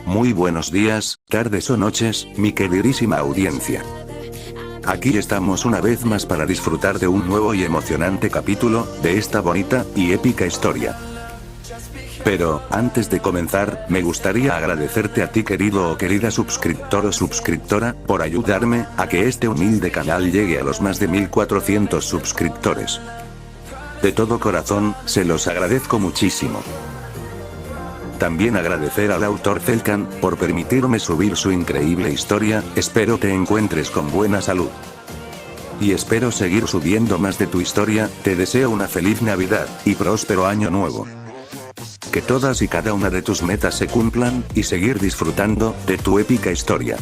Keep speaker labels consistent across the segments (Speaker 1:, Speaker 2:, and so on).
Speaker 1: Muy buenos días, tardes o noches, mi queridísima audiencia. Aquí estamos una vez más para disfrutar de un nuevo y emocionante capítulo, de esta bonita y épica historia. Pero, antes de comenzar, me gustaría agradecerte a ti querido o querida suscriptor o suscriptora, por ayudarme, a que este humilde canal llegue a los más de 1400 suscriptores. De todo corazón, se los agradezco muchísimo. También agradecer al autor Zelkan, por permitirme subir su increíble historia. Espero te encuentres con buena salud. Y espero seguir subiendo más de tu historia. Te deseo una feliz Navidad, y próspero año nuevo. Que todas y cada una de tus metas se cumplan, y seguir disfrutando de tu épica historia.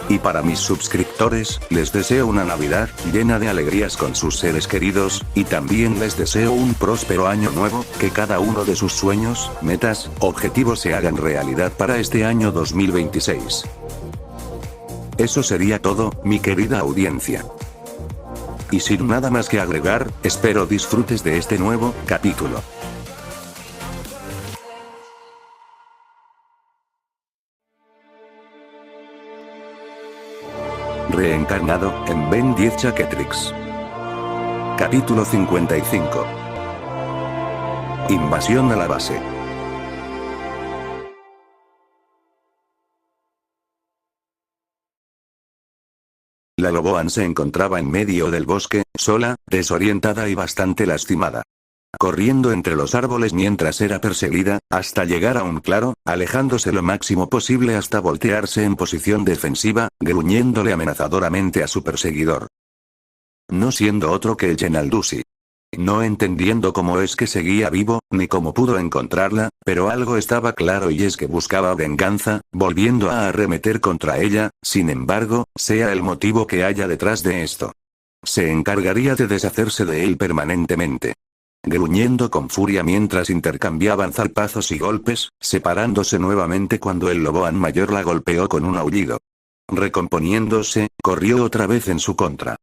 Speaker 1: Y para mis suscriptores, les deseo una Navidad llena de alegrías con sus seres queridos, y también les deseo un próspero año nuevo, que cada uno de sus sueños, metas, objetivos se hagan realidad para este año 2026. Eso sería todo, mi querida audiencia. Y sin nada más que agregar, espero disfrutes de este nuevo capítulo. Reencarnado, en Ben 10 Chaketrix. Capítulo 55. Invasión a la base. La Loboan se encontraba en medio del bosque, sola, desorientada y bastante lastimada. Corriendo entre los árboles mientras era perseguida, hasta llegar a un claro, alejándose lo máximo posible hasta voltearse en posición defensiva, gruñéndole amenazadoramente a su perseguidor. No siendo otro que el Genaldusi. No entendiendo cómo es que seguía vivo, ni cómo pudo encontrarla, pero algo estaba claro y es que buscaba venganza, volviendo a arremeter contra ella. Sin embargo, sea el motivo que haya detrás de esto, se encargaría de deshacerse de él permanentemente. Gruñendo con furia mientras intercambiaban zarpazos y golpes, separándose nuevamente cuando el Loboan mayor la golpeó con un aullido. Recomponiéndose, corrió otra vez en su contra.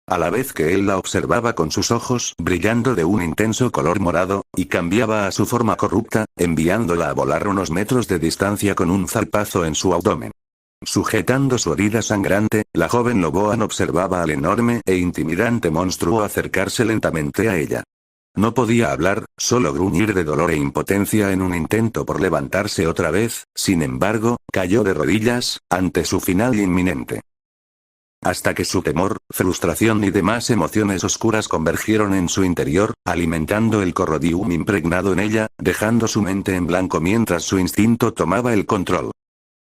Speaker 1: A la vez que él la observaba con sus ojos brillando de un intenso color morado, y cambiaba a su forma corrupta, enviándola a volar unos metros de distancia con un zarpazo en su abdomen. Sujetando su herida sangrante, la joven Loboan observaba al enorme e intimidante monstruo acercarse lentamente a ella. No podía hablar, solo gruñir de dolor e impotencia en un intento por levantarse otra vez. Sin embargo, cayó de rodillas, ante su final inminente. Hasta que su temor, frustración y demás emociones oscuras convergieron en su interior, alimentando el corrodium impregnado en ella, dejando su mente en blanco mientras su instinto tomaba el control.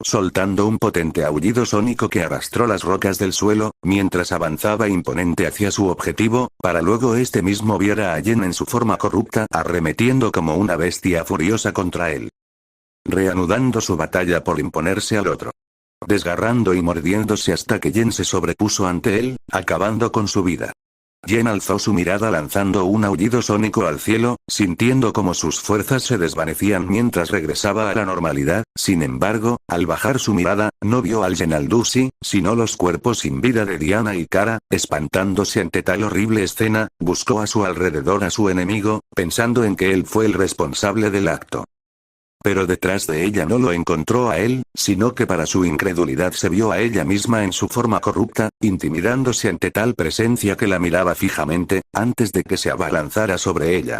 Speaker 1: Soltando un potente aullido sónico que arrastró las rocas del suelo, mientras avanzaba imponente hacia su objetivo, para luego este mismo viera a Yen en su forma corrupta arremetiendo como una bestia furiosa contra él. Reanudando su batalla por imponerse al otro. Desgarrando y mordiéndose hasta que Yen se sobrepuso ante él, acabando con su vida. Yen alzó su mirada lanzando un aullido sónico al cielo, sintiendo como sus fuerzas se desvanecían mientras regresaba a la normalidad. Sin embargo, al bajar su mirada, no vio al Genaldusi, sino los cuerpos sin vida de Diana y Kara. Espantándose ante tal horrible escena, buscó a su alrededor a su enemigo, pensando en que él fue el responsable del acto. Pero detrás de ella no lo encontró a él, sino que para su incredulidad se vio a ella misma en su forma corrupta, intimidándose ante tal presencia que la miraba fijamente, antes de que se abalanzara sobre ella.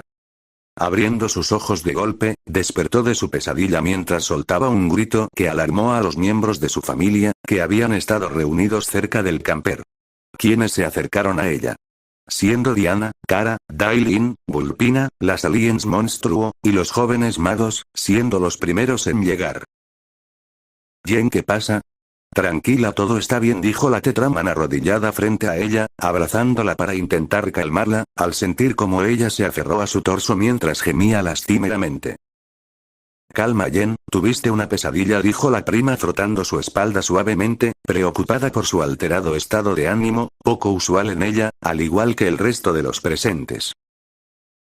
Speaker 1: Abriendo sus ojos de golpe, despertó de su pesadilla mientras soltaba un grito que alarmó a los miembros de su familia, que habían estado reunidos cerca del camper. Quienes se acercaron a ella. Siendo Diana, Kara, Dailin, Vulpina, las aliens monstruo, y los jóvenes magos, siendo los primeros en llegar. «Yen, ¿qué pasa?» «Tranquila, todo está bien», dijo la Tetraman arrodillada frente a ella, abrazándola para intentar calmarla, al sentir como ella se aferró a su torso mientras gemía lastimeramente. «Calma, Yen, tuviste una pesadilla», dijo la prima frotando su espalda suavemente, preocupada por su alterado estado de ánimo, poco usual en ella, al igual que el resto de los presentes.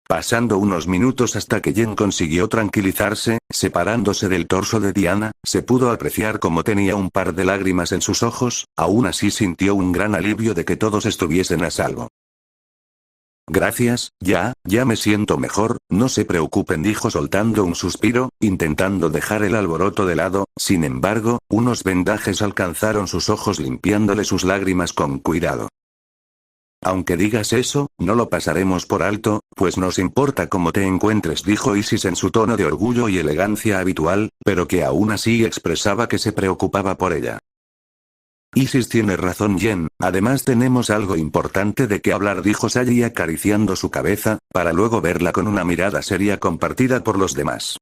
Speaker 1: Pasando unos minutos hasta que Yen consiguió tranquilizarse, separándose del torso de Diana, se pudo apreciar cómo tenía un par de lágrimas en sus ojos. Aún así sintió un gran alivio de que todos estuviesen a salvo. Gracias, ya me siento mejor, no se preocupen, dijo soltando un suspiro, intentando dejar el alboroto de lado. Sin embargo, unos vendajes alcanzaron sus ojos limpiándole sus lágrimas con cuidado. Aunque digas eso, no lo pasaremos por alto, pues nos importa cómo te encuentres, dijo Isis en su tono de orgullo y elegancia habitual, pero que aún así expresaba que se preocupaba por ella. Isis tiene razón, Jen, además tenemos algo importante de qué hablar, dijo Sally acariciando su cabeza, para luego verla con una mirada seria compartida por los demás.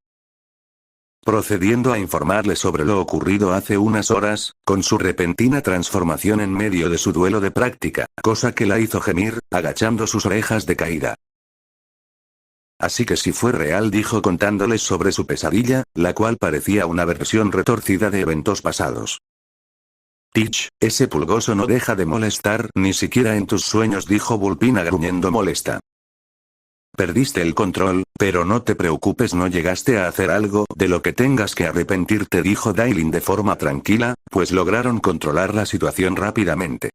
Speaker 1: Procediendo a informarle sobre lo ocurrido hace unas horas, con su repentina transformación en medio de su duelo de práctica, cosa que la hizo gemir, agachando sus orejas de caída. Así que si fue real, dijo contándoles sobre su pesadilla, la cual parecía una versión retorcida de eventos pasados. Teach, ese pulgoso no deja de molestar ni siquiera en tus sueños, dijo Vulpina gruñendo molesta. Perdiste el control, pero no te preocupes, no llegaste a hacer algo de lo que tengas que arrepentirte, dijo Dailin de forma tranquila, pues lograron controlar la situación rápidamente.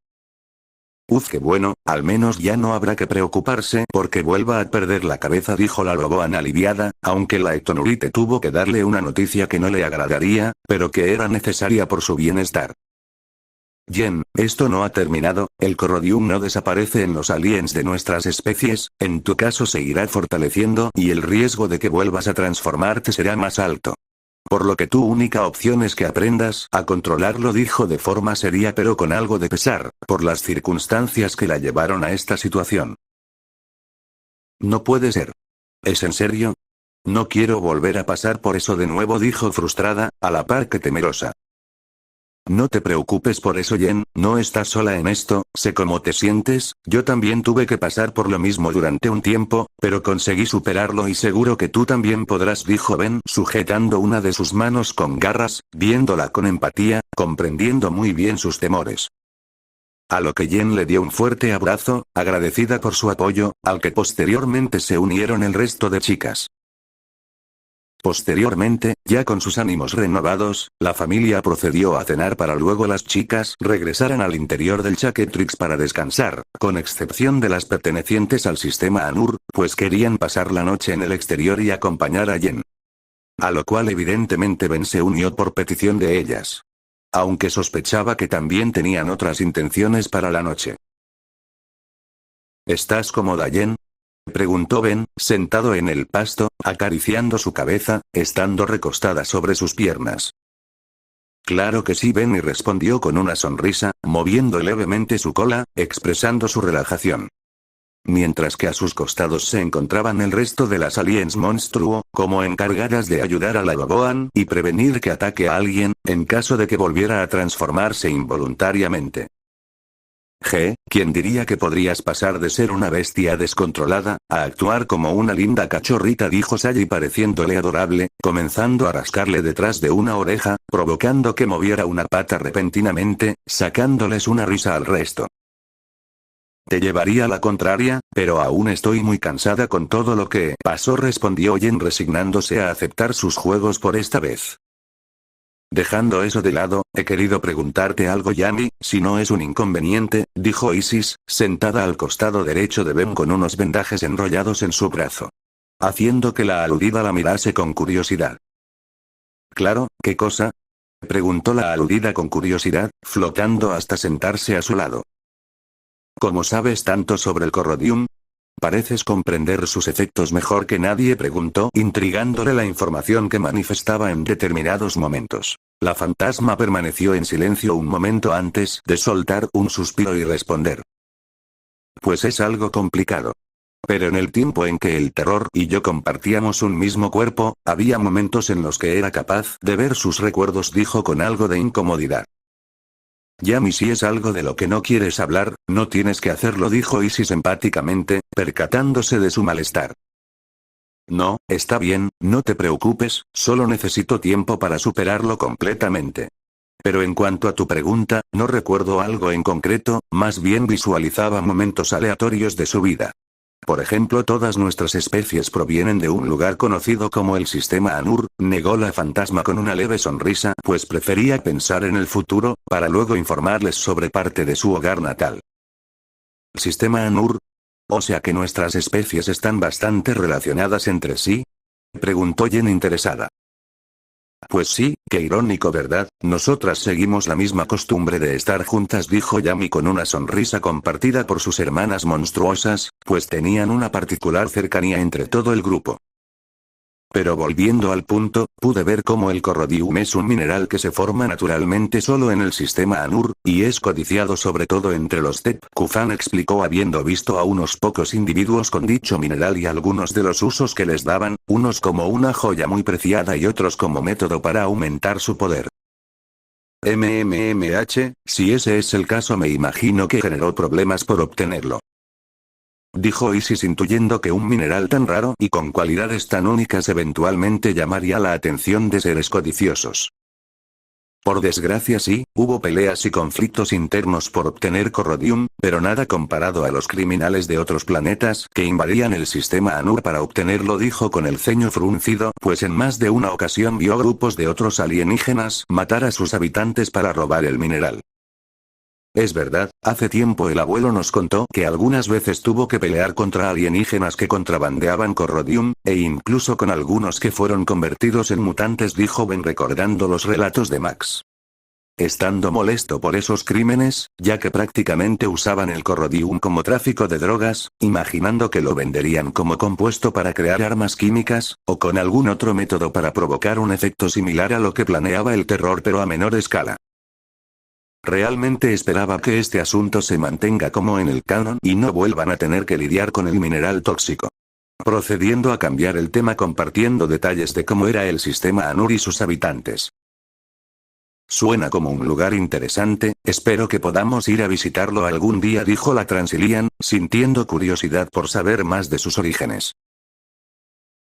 Speaker 1: Uf, qué bueno, al menos ya no habrá que preocuparse porque vuelva a perder la cabeza, dijo la Loboan aliviada, aunque la Ectonurite tuvo que darle una noticia que no le agradaría, pero que era necesaria por su bienestar. Jen, esto no ha terminado, el corrodium no desaparece en los aliens de nuestras especies, en tu caso seguirá fortaleciendo y el riesgo de que vuelvas a transformarte será más alto. Por lo que tu única opción es que aprendas a controlarlo, dijo de forma seria pero con algo de pesar, por las circunstancias que la llevaron a esta situación. No puede ser. ¿Es en serio? No quiero volver a pasar por eso de nuevo, dijo frustrada, a la par que temerosa. No te preocupes por eso, Jen, no estás sola en esto, sé cómo te sientes, yo también tuve que pasar por lo mismo durante un tiempo, pero conseguí superarlo y seguro que tú también podrás, dijo Ben sujetando una de sus manos con garras, viéndola con empatía, comprendiendo muy bien sus temores. A lo que Jen le dio un fuerte abrazo, agradecida por su apoyo, al que posteriormente se unieron el resto de chicas. Posteriormente, ya con sus ánimos renovados, la familia procedió a cenar para luego las chicas regresaran al interior del Chaketrix para descansar, con excepción de las pertenecientes al sistema Anur, pues querían pasar la noche en el exterior y acompañar a Jen. A lo cual evidentemente Ben se unió por petición de ellas. Aunque sospechaba que también tenían otras intenciones para la noche. ¿Estás cómoda, Jen?, preguntó Ben, sentado en el pasto, acariciando su cabeza, estando recostada sobre sus piernas. Claro que sí, Ben, y respondió con una sonrisa, moviendo levemente su cola, expresando su relajación. Mientras que a sus costados se encontraban el resto de las aliens monstruo, como encargadas de ayudar a la Loboan y prevenir que ataque a alguien, en caso de que volviera a transformarse involuntariamente. ¿Quién diría que podrías pasar de ser una bestia descontrolada, a actuar como una linda cachorrita?, dijo Sally pareciéndole adorable, comenzando a rascarle detrás de una oreja, provocando que moviera una pata repentinamente, sacándoles una risa al resto. Te llevaría la contraria, pero aún estoy muy cansada con todo lo que pasó, respondió Jen resignándose a aceptar sus juegos por esta vez. Dejando eso de lado, he querido preguntarte algo, Yami, si no es un inconveniente, dijo Isis, sentada al costado derecho de Ben con unos vendajes enrollados en su brazo. Haciendo que la aludida la mirase con curiosidad. Claro, ¿qué cosa?, preguntó la aludida con curiosidad, flotando hasta sentarse a su lado. ¿Cómo sabes tanto sobre el corrodium? Pareces comprender sus efectos mejor que nadie, preguntó, intrigándole la información que manifestaba en determinados momentos. La fantasma permaneció en silencio un momento antes de soltar un suspiro y responder. Pues es algo complicado. Pero en el tiempo en que el terror y yo compartíamos un mismo cuerpo, había momentos en los que era capaz de ver sus recuerdos, dijo con algo de incomodidad. Yami, si es algo de lo que no quieres hablar, no tienes que hacerlo, dijo Isis empáticamente, percatándose de su malestar. No, está bien, no te preocupes, solo necesito tiempo para superarlo completamente. Pero en cuanto a tu pregunta, no recuerdo algo en concreto, más bien visualizaba momentos aleatorios de su vida. Por ejemplo, todas nuestras especies provienen de un lugar conocido como el sistema Anur, negó la fantasma con una leve sonrisa, pues prefería pensar en el futuro, para luego informarles sobre parte de su hogar natal. ¿Sistema Anur? O sea que nuestras especies están bastante relacionadas entre sí. Preguntó Jen interesada. Pues sí, qué irónico, ¿verdad? Nosotras seguimos la misma costumbre de estar juntas, dijo Yami con una sonrisa compartida por sus hermanas monstruosas, pues tenían una particular cercanía entre todo el grupo. Pero volviendo al punto, pude ver cómo el corrodium es un mineral que se forma naturalmente solo en el sistema Anur, y es codiciado sobre todo entre los Tep. Kufan explicó habiendo visto a unos pocos individuos con dicho mineral y algunos de los usos que les daban, unos como una joya muy preciada y otros como método para aumentar su poder. Si ese es el caso, me imagino que generó problemas por obtenerlo. Dijo Isis, intuyendo que un mineral tan raro y con cualidades tan únicas eventualmente llamaría la atención de seres codiciosos. Por desgracia sí, hubo peleas y conflictos internos por obtener corrodium, pero nada comparado a los criminales de otros planetas que invadían el sistema Anur para obtenerlo, dijo con el ceño fruncido, pues en más de una ocasión vio grupos de otros alienígenas matar a sus habitantes para robar el mineral. Es verdad, hace tiempo el abuelo nos contó que algunas veces tuvo que pelear contra alienígenas que contrabandeaban corrodium, e incluso con algunos que fueron convertidos en mutantes, dijo Ben recordando los relatos de Max. Estando molesto por esos crímenes, ya que prácticamente usaban el corrodium como tráfico de drogas, imaginando que lo venderían como compuesto para crear armas químicas, o con algún otro método para provocar un efecto similar a lo que planeaba el terror pero a menor escala. Realmente esperaba que este asunto se mantenga como en el canon y no vuelvan a tener que lidiar con el mineral tóxico. Procediendo a cambiar el tema compartiendo detalles de cómo era el sistema Anur y sus habitantes. Suena como un lugar interesante, espero que podamos ir a visitarlo algún día, dijo la Transilian, sintiendo curiosidad por saber más de sus orígenes.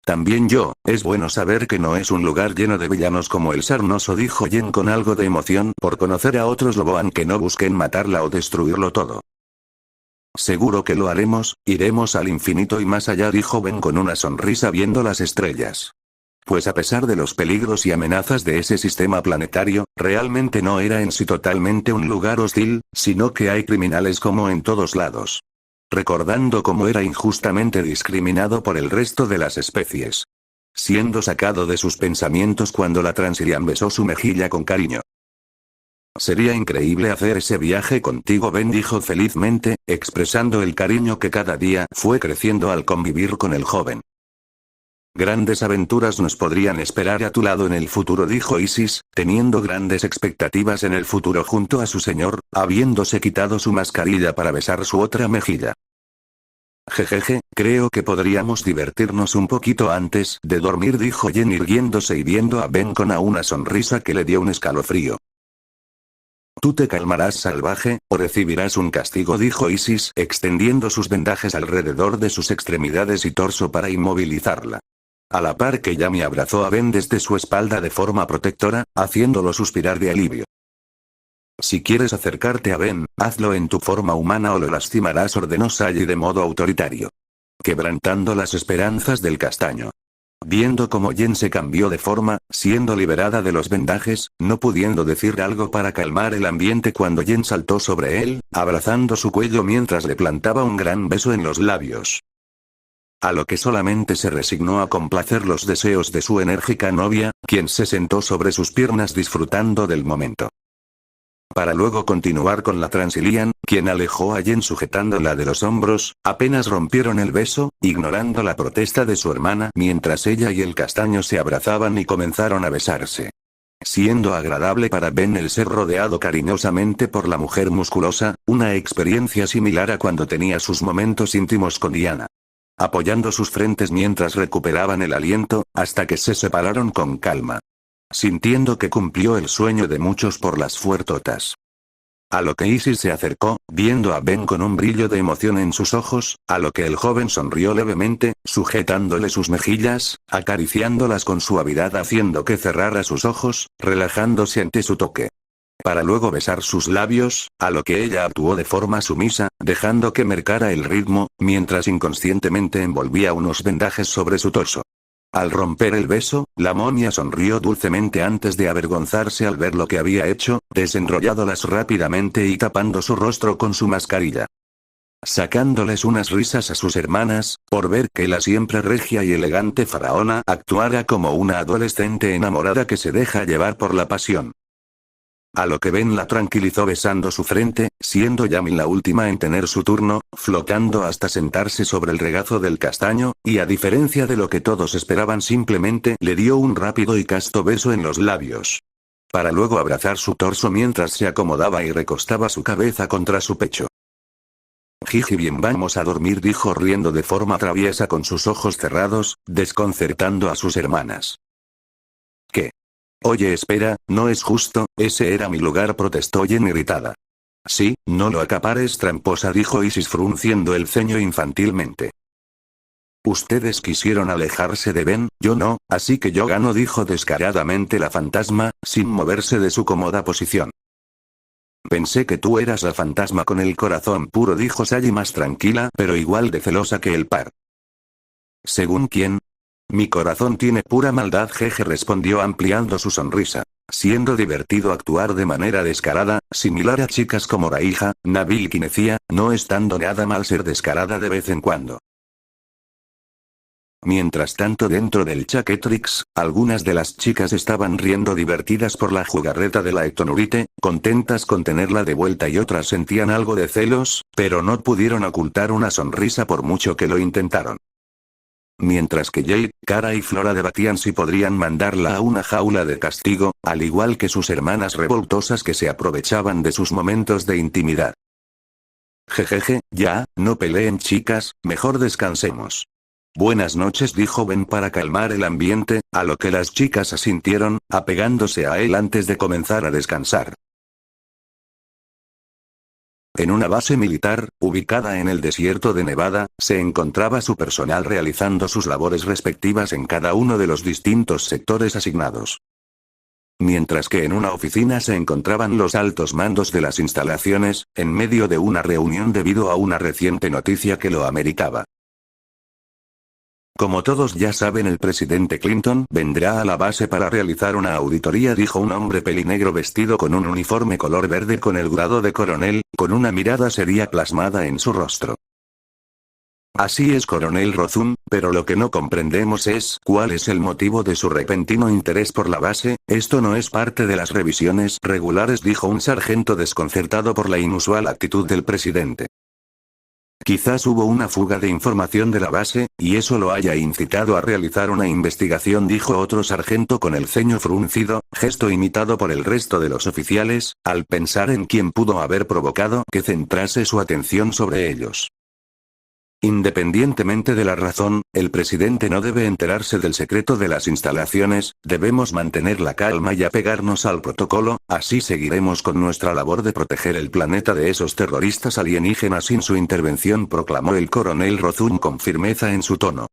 Speaker 1: También yo, es bueno saber que no es un lugar lleno de villanos como el Sarnoso, dijo Jen con algo de emoción por conocer a otros Loboan que no busquen matarla o destruirlo todo. Seguro que lo haremos, iremos al infinito y más allá, dijo Ben con una sonrisa viendo las estrellas. Pues a pesar de los peligros y amenazas de ese sistema planetario, realmente no era en sí totalmente un lugar hostil, sino que hay criminales como en todos lados. Recordando cómo era injustamente discriminado por el resto de las especies. Siendo sacado de sus pensamientos cuando la Transilian besó su mejilla con cariño. Sería increíble hacer ese viaje contigo, Ben, dijo felizmente, expresando el cariño que cada día fue creciendo al convivir con el joven. Grandes aventuras nos podrían esperar a tu lado en el futuro, dijo Isis, teniendo grandes expectativas en el futuro junto a su señor, habiéndose quitado su mascarilla para besar su otra mejilla. Jejeje, creo que podríamos divertirnos un poquito antes de dormir, dijo Jen irguiéndose y viendo a Ben con una sonrisa que le dio un escalofrío. Tú te calmarás, salvaje, o recibirás un castigo, dijo Isis, extendiendo sus vendajes alrededor de sus extremidades y torso para inmovilizarla. A la par que Yami abrazó a Ben desde su espalda de forma protectora, haciéndolo suspirar de alivio. Si quieres acercarte a Ben, hazlo en tu forma humana o lo lastimarás, ordenó Sally de modo autoritario. Quebrantando las esperanzas del castaño. Viendo cómo Jen se cambió de forma, siendo liberada de los vendajes, no pudiendo decir algo para calmar el ambiente cuando Jen saltó sobre él, abrazando su cuello mientras le plantaba un gran beso en los labios. A lo que solamente se resignó a complacer los deseos de su enérgica novia, quien se sentó sobre sus piernas disfrutando del momento. Para luego continuar con la Transilian, quien alejó a Jen sujetándola de los hombros, apenas rompieron el beso, ignorando la protesta de su hermana mientras ella y el castaño se abrazaban y comenzaron a besarse. Siendo agradable para Ben el ser rodeado cariñosamente por la mujer musculosa, una experiencia similar a cuando tenía sus momentos íntimos con Diana. Apoyando sus frentes mientras recuperaban el aliento, hasta que se separaron con calma. Sintiendo que cumplió el sueño de muchos por las fuertotas. A lo que Isis se acercó, viendo a Ben con un brillo de emoción en sus ojos, a lo que el joven sonrió levemente, sujetándole sus mejillas, acariciándolas con suavidad haciendo que cerrara sus ojos, relajándose ante su toque. Para luego besar sus labios, a lo que ella actuó de forma sumisa, dejando que marcara el ritmo, mientras inconscientemente envolvía unos vendajes sobre su torso. Al romper el beso, la momia sonrió dulcemente antes de avergonzarse al ver lo que había hecho, desenrollándolas rápidamente y tapando su rostro con su mascarilla. sacándoles unas risas a sus hermanas, por ver que la siempre regia y elegante faraona actuara como una adolescente enamorada que se deja llevar por la pasión. A lo que Ben la tranquilizó besando su frente, siendo Yami la última en tener su turno, flotando hasta sentarse sobre el regazo del castaño, y a diferencia de lo que todos esperaban simplemente le dio un rápido y casto beso en los labios. Para luego abrazar su torso mientras se acomodaba y recostaba su cabeza contra su pecho. Jiji, bien, vamos a dormir, dijo riendo de forma traviesa con sus ojos cerrados, desconcertando a sus hermanas. ¿Qué? Oye, espera, no es justo, ese era mi lugar, protestó Jen irritada. Sí, no lo acapares, tramposa, dijo Isis frunciendo el ceño infantilmente. Ustedes quisieron alejarse de Ben, yo no, así que yo gano, dijo descaradamente la fantasma, sin moverse de su cómoda posición. Pensé que tú eras la fantasma con el corazón puro, dijo Sally más tranquila pero igual de celosa que el par. ¿Según quién? Mi corazón tiene pura maldad, jeje, respondió ampliando su sonrisa. Siendo divertido actuar de manera descarada, similar a chicas como Raija, Navi y Kinecia, no estando nada mal ser descarada de vez en cuando. Mientras tanto, dentro del Chaquetrix, algunas de las chicas estaban riendo divertidas por la jugarreta de la Ectonurite, contentas con tenerla de vuelta, y otras sentían algo de celos, pero no pudieron ocultar una sonrisa por mucho que lo intentaron. Mientras que Jade, Kara y Flora debatían si podrían mandarla a una jaula de castigo, al igual que sus hermanas revoltosas que se aprovechaban de sus momentos de intimidad. Jejeje, ya, no peleen chicas, mejor descansemos. Buenas noches, dijo Ben para calmar el ambiente, a lo que las chicas asintieron, apegándose a él antes de comenzar a descansar. En una base militar, ubicada en el desierto de Nevada, se encontraba su personal realizando sus labores respectivas en cada uno de los distintos sectores asignados. Mientras que en una oficina se encontraban los altos mandos de las instalaciones, en medio de una reunión debido a una reciente noticia que lo ameritaba. Como todos ya saben, el presidente Clinton vendrá a la base para realizar una auditoría, dijo un hombre pelinegro vestido con un uniforme color verde con el grado de coronel, con una mirada seria plasmada en su rostro. Así es, coronel Rozun, pero lo que no comprendemos es cuál es el motivo de su repentino interés por la base. Esto no es parte de las revisiones regulares, dijo un sargento desconcertado por la inusual actitud del presidente. Quizás hubo una fuga de información de la base, y eso lo haya incitado a realizar una investigación, dijo otro sargento con el ceño fruncido, gesto imitado por el resto de los oficiales, al pensar en quién pudo haber provocado que centrase su atención sobre ellos. Independientemente de la razón, el presidente no debe enterarse del secreto de las instalaciones, debemos mantener la calma y apegarnos al protocolo, así seguiremos con nuestra labor de proteger el planeta de esos terroristas alienígenas sin su intervención, proclamó el coronel Rozun con firmeza en su tono.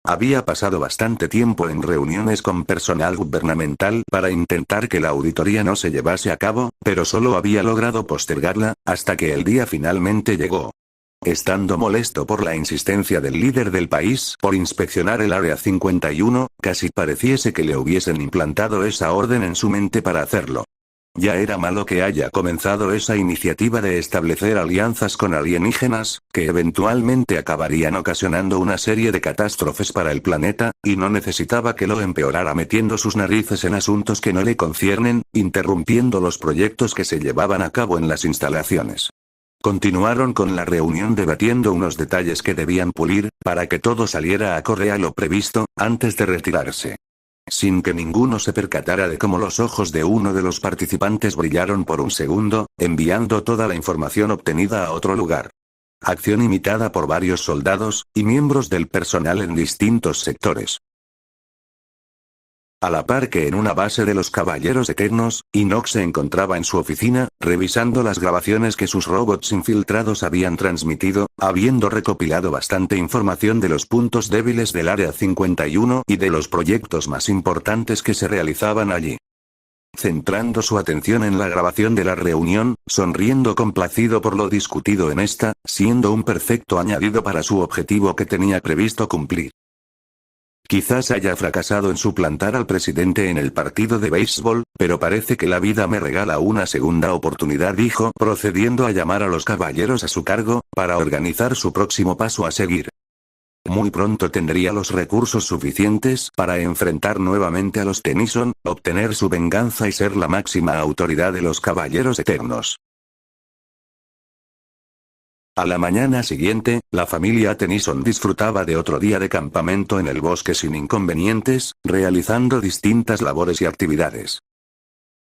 Speaker 1: Había pasado bastante tiempo en reuniones con personal gubernamental para intentar que la auditoría no se llevase a cabo, pero solo había logrado postergarla, hasta que el día finalmente llegó. Estando molesto por la insistencia del líder del país por inspeccionar el Área 51, casi pareciese que le hubiesen implantado esa orden en su mente para hacerlo. Ya era malo que haya comenzado esa iniciativa de establecer alianzas con alienígenas, que eventualmente acabarían ocasionando una serie de catástrofes para el planeta, y no necesitaba que lo empeorara metiendo sus narices en asuntos que no le conciernen, interrumpiendo los proyectos que se llevaban a cabo en las instalaciones. Continuaron con la reunión debatiendo unos detalles que debían pulir, para que todo saliera acorde a lo previsto, antes de retirarse. Sin que ninguno se percatara de cómo los ojos de uno de los participantes brillaron por un segundo, enviando toda la información obtenida a otro lugar. Acción imitada por varios soldados, y miembros del personal en distintos sectores. A la par que en una base de los Caballeros Eternos, Inox se encontraba en su oficina, revisando las grabaciones que sus robots infiltrados habían transmitido, habiendo recopilado bastante información de los puntos débiles del Área 51 y de los proyectos más importantes que se realizaban allí. Centrando su atención en la grabación de la reunión, sonriendo complacido por lo discutido en esta, siendo un perfecto añadido para su objetivo que tenía previsto cumplir. Quizás haya fracasado en suplantar al presidente en el partido de béisbol, pero parece que la vida me regala una segunda oportunidad, dijo, procediendo a llamar a los caballeros a su cargo, para organizar su próximo paso a seguir. Muy pronto tendría los recursos suficientes para enfrentar nuevamente a los Tennyson, obtener su venganza y ser la máxima autoridad de los Caballeros Eternos. A la mañana siguiente, la familia Tennyson disfrutaba de otro día de campamento en el bosque sin inconvenientes, realizando distintas labores y actividades.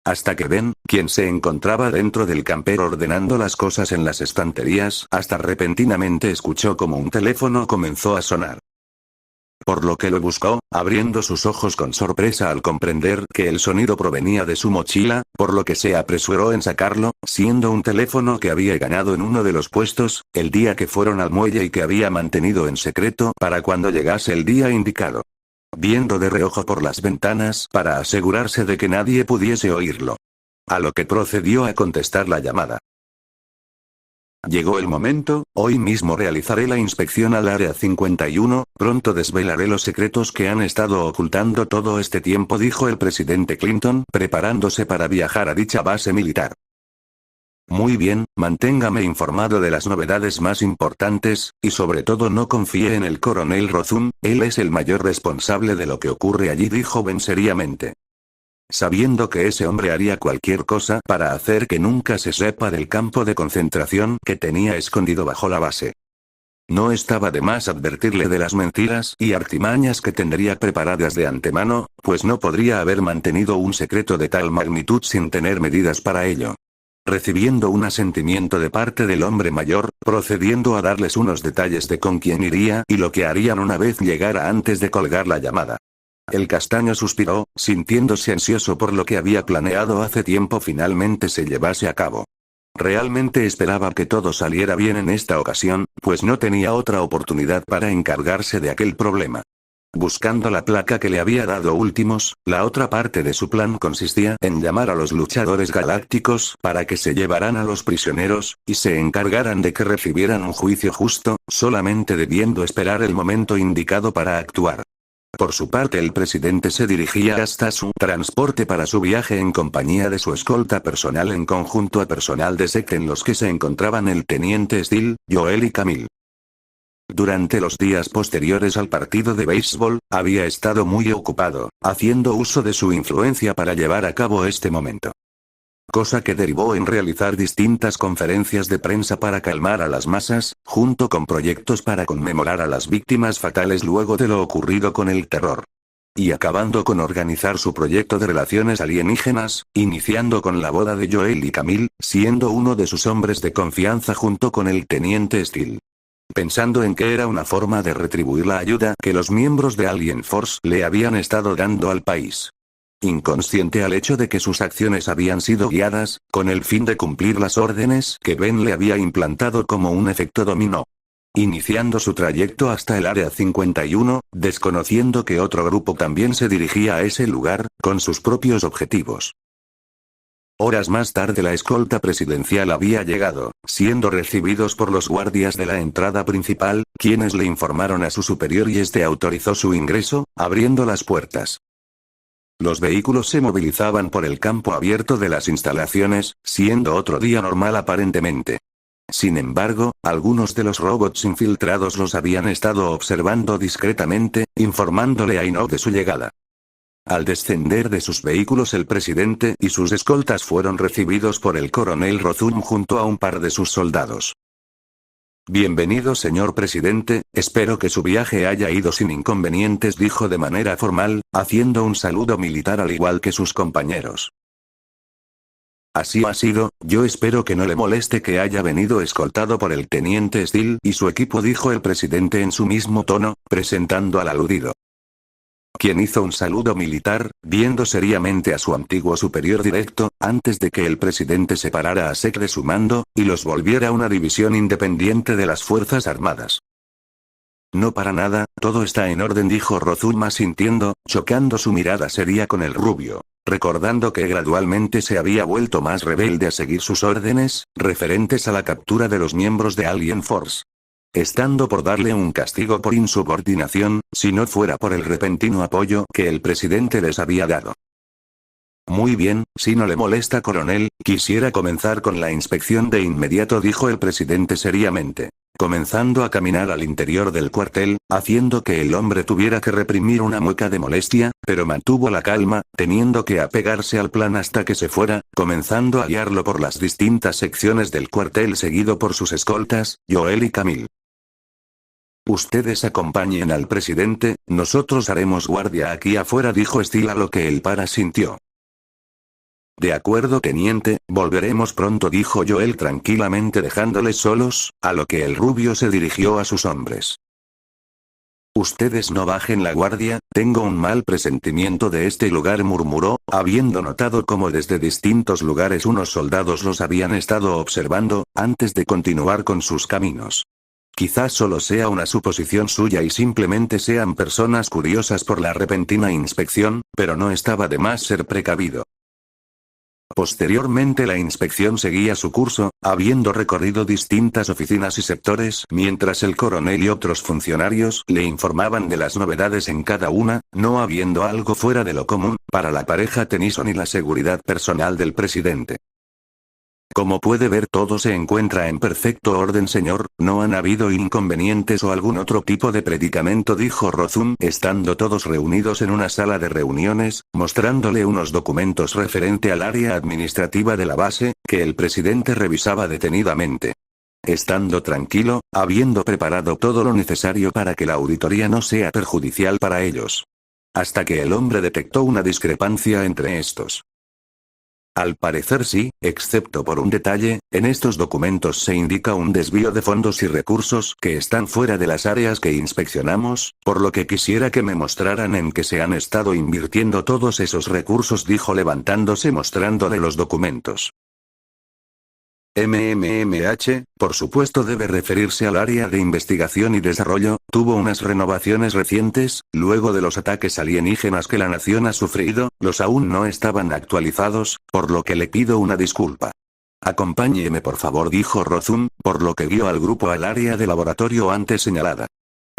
Speaker 1: Hasta que Ben, quien se encontraba dentro del campero ordenando las cosas en las estanterías, hasta repentinamente escuchó como un teléfono comenzó a sonar. Por lo que lo buscó, abriendo sus ojos con sorpresa al comprender que el sonido provenía de su mochila, por lo que se apresuró en sacarlo, siendo un teléfono que había ganado en uno de los puestos, el día que fueron al muelle y que había mantenido en secreto para cuando llegase el día indicado. Viendo de reojo por las ventanas para asegurarse de que nadie pudiese oírlo. A lo que procedió a contestar la llamada. Llegó el momento, hoy mismo realizaré la inspección al Área 51, pronto desvelaré los secretos que han estado ocultando todo este tiempo, dijo el presidente Clinton, preparándose para viajar a dicha base militar. Muy bien, manténgame informado de las novedades más importantes, y sobre todo no confíe en el coronel Rothun, él es el mayor responsable de lo que ocurre allí, dijo Ben seriamente. Sabiendo que ese hombre haría cualquier cosa para hacer que nunca se sepa del campo de concentración que tenía escondido bajo la base. No estaba de más advertirle de las mentiras y artimañas que tendría preparadas de antemano, pues no podría haber mantenido un secreto de tal magnitud sin tener medidas para ello. Recibiendo un asentimiento de parte del hombre mayor, procediendo a darles unos detalles de con quién iría y lo que harían una vez llegara antes de colgar la llamada. El castaño suspiró, sintiéndose ansioso por lo que había planeado hace tiempo finalmente se llevase a cabo. Realmente esperaba que todo saliera bien en esta ocasión, pues no tenía otra oportunidad para encargarse de aquel problema. Buscando la placa que le había dado Últimos, la otra parte de su plan consistía en llamar a los luchadores galácticos para que se llevaran a los prisioneros, y se encargaran de que recibieran un juicio justo, solamente debiendo esperar el momento indicado para actuar. Por su parte el presidente se dirigía hasta su transporte para su viaje en compañía de su escolta personal en conjunto a personal de SEC en los que se encontraban el teniente Steele, Joel y Camille. Durante los días posteriores al partido de béisbol, había estado muy ocupado, haciendo uso de su influencia para llevar a cabo este momento. Cosa que derivó en realizar distintas conferencias de prensa para calmar a las masas, junto con proyectos para conmemorar a las víctimas fatales luego de lo ocurrido con el terror. Y acabando con organizar su proyecto de relaciones alienígenas, iniciando con la boda de Joel y Camille, siendo uno de sus hombres de confianza junto con el teniente Steele. Pensando en que era una forma de retribuir la ayuda que los miembros de Alien Force le habían estado dando al país. Inconsciente al hecho de que sus acciones habían sido guiadas, con el fin de cumplir las órdenes que Ben le había implantado como un efecto dominó. Iniciando su trayecto hasta el Área 51, desconociendo que otro grupo también se dirigía a ese lugar, con sus propios objetivos. Horas más tarde la escolta presidencial había llegado, siendo recibidos por los guardias de la entrada principal, quienes le informaron a su superior y este autorizó su ingreso, abriendo las puertas. Los vehículos se movilizaban por el campo abierto de las instalaciones, siendo otro día normal aparentemente. Sin embargo, algunos de los robots infiltrados los habían estado observando discretamente, informándole a Enoch de su llegada. Al descender de sus vehículos el presidente y sus escoltas fueron recibidos por el coronel Rothun junto a un par de sus soldados. Bienvenido señor presidente, espero que su viaje haya ido sin inconvenientes, dijo de manera formal, haciendo un saludo militar al igual que sus compañeros. Así ha sido, yo espero que no le moleste que haya venido escoltado por el teniente Steele y su equipo, dijo el presidente en su mismo tono, presentando al aludido. Quien hizo un saludo militar, viendo seriamente a su antiguo superior directo, antes de que el presidente separara a SEC de su mando, y los volviera una división independiente de las Fuerzas Armadas. No para nada, todo está en orden, dijo Rothun asintiendo, chocando su mirada seria con el rubio, recordando que gradualmente se había vuelto más rebelde a seguir sus órdenes, referentes a la captura de los miembros de Alien Force. estando por darle un castigo por insubordinación, si no fuera por el repentino apoyo que el presidente les había dado. Muy bien, si no le molesta, coronel, quisiera comenzar con la inspección de inmediato, dijo el presidente seriamente, comenzando a caminar al interior del cuartel, haciendo que el hombre tuviera que reprimir una mueca de molestia, pero mantuvo la calma, teniendo que apegarse al plan hasta que se fuera, comenzando a guiarlo por las distintas secciones del cuartel seguido por sus escoltas, Joel y Camille. Ustedes acompañen al presidente, nosotros haremos guardia aquí afuera, dijo Steele, a lo que el para sintió. De acuerdo, teniente, volveremos pronto, dijo Joel tranquilamente, dejándoles solos, a lo que el rubio se dirigió a sus hombres. Ustedes no bajen la guardia, tengo un mal presentimiento de este lugar, murmuró, habiendo notado cómo desde distintos lugares unos soldados los habían estado observando, antes de continuar con sus caminos. Quizás solo sea una suposición suya y simplemente sean personas curiosas por la repentina inspección, pero no estaba de más ser precavido. Posteriormente la inspección seguía su curso, habiendo recorrido distintas oficinas y sectores, mientras el coronel y otros funcionarios le informaban de las novedades en cada una, no habiendo algo fuera de lo común, para la pareja Tennyson y la seguridad personal del presidente. Como puede ver, todo se encuentra en perfecto orden, señor, no han habido inconvenientes o algún otro tipo de predicamento, dijo Rothum, estando todos reunidos en una sala de reuniones, mostrándole unos documentos referente al área administrativa de la base, que el presidente revisaba detenidamente. Estando tranquilo, habiendo preparado todo lo necesario para que la auditoría no sea perjudicial para ellos. Hasta que el hombre detectó una discrepancia entre estos. Al parecer sí, excepto por un detalle, en estos documentos se indica un desvío de fondos y recursos que están fuera de las áreas que inspeccionamos, por lo que quisiera que me mostraran en qué se han estado invirtiendo todos esos recursos, dijo levantándose mostrándole los documentos. Por supuesto debe referirse al área de investigación y desarrollo, tuvo unas renovaciones recientes, luego de los ataques alienígenas que la nación ha sufrido, los aún no estaban actualizados, por lo que le pido una disculpa. Acompáñeme por favor, dijo Rothum, por lo que guió al grupo al área de laboratorio antes señalada.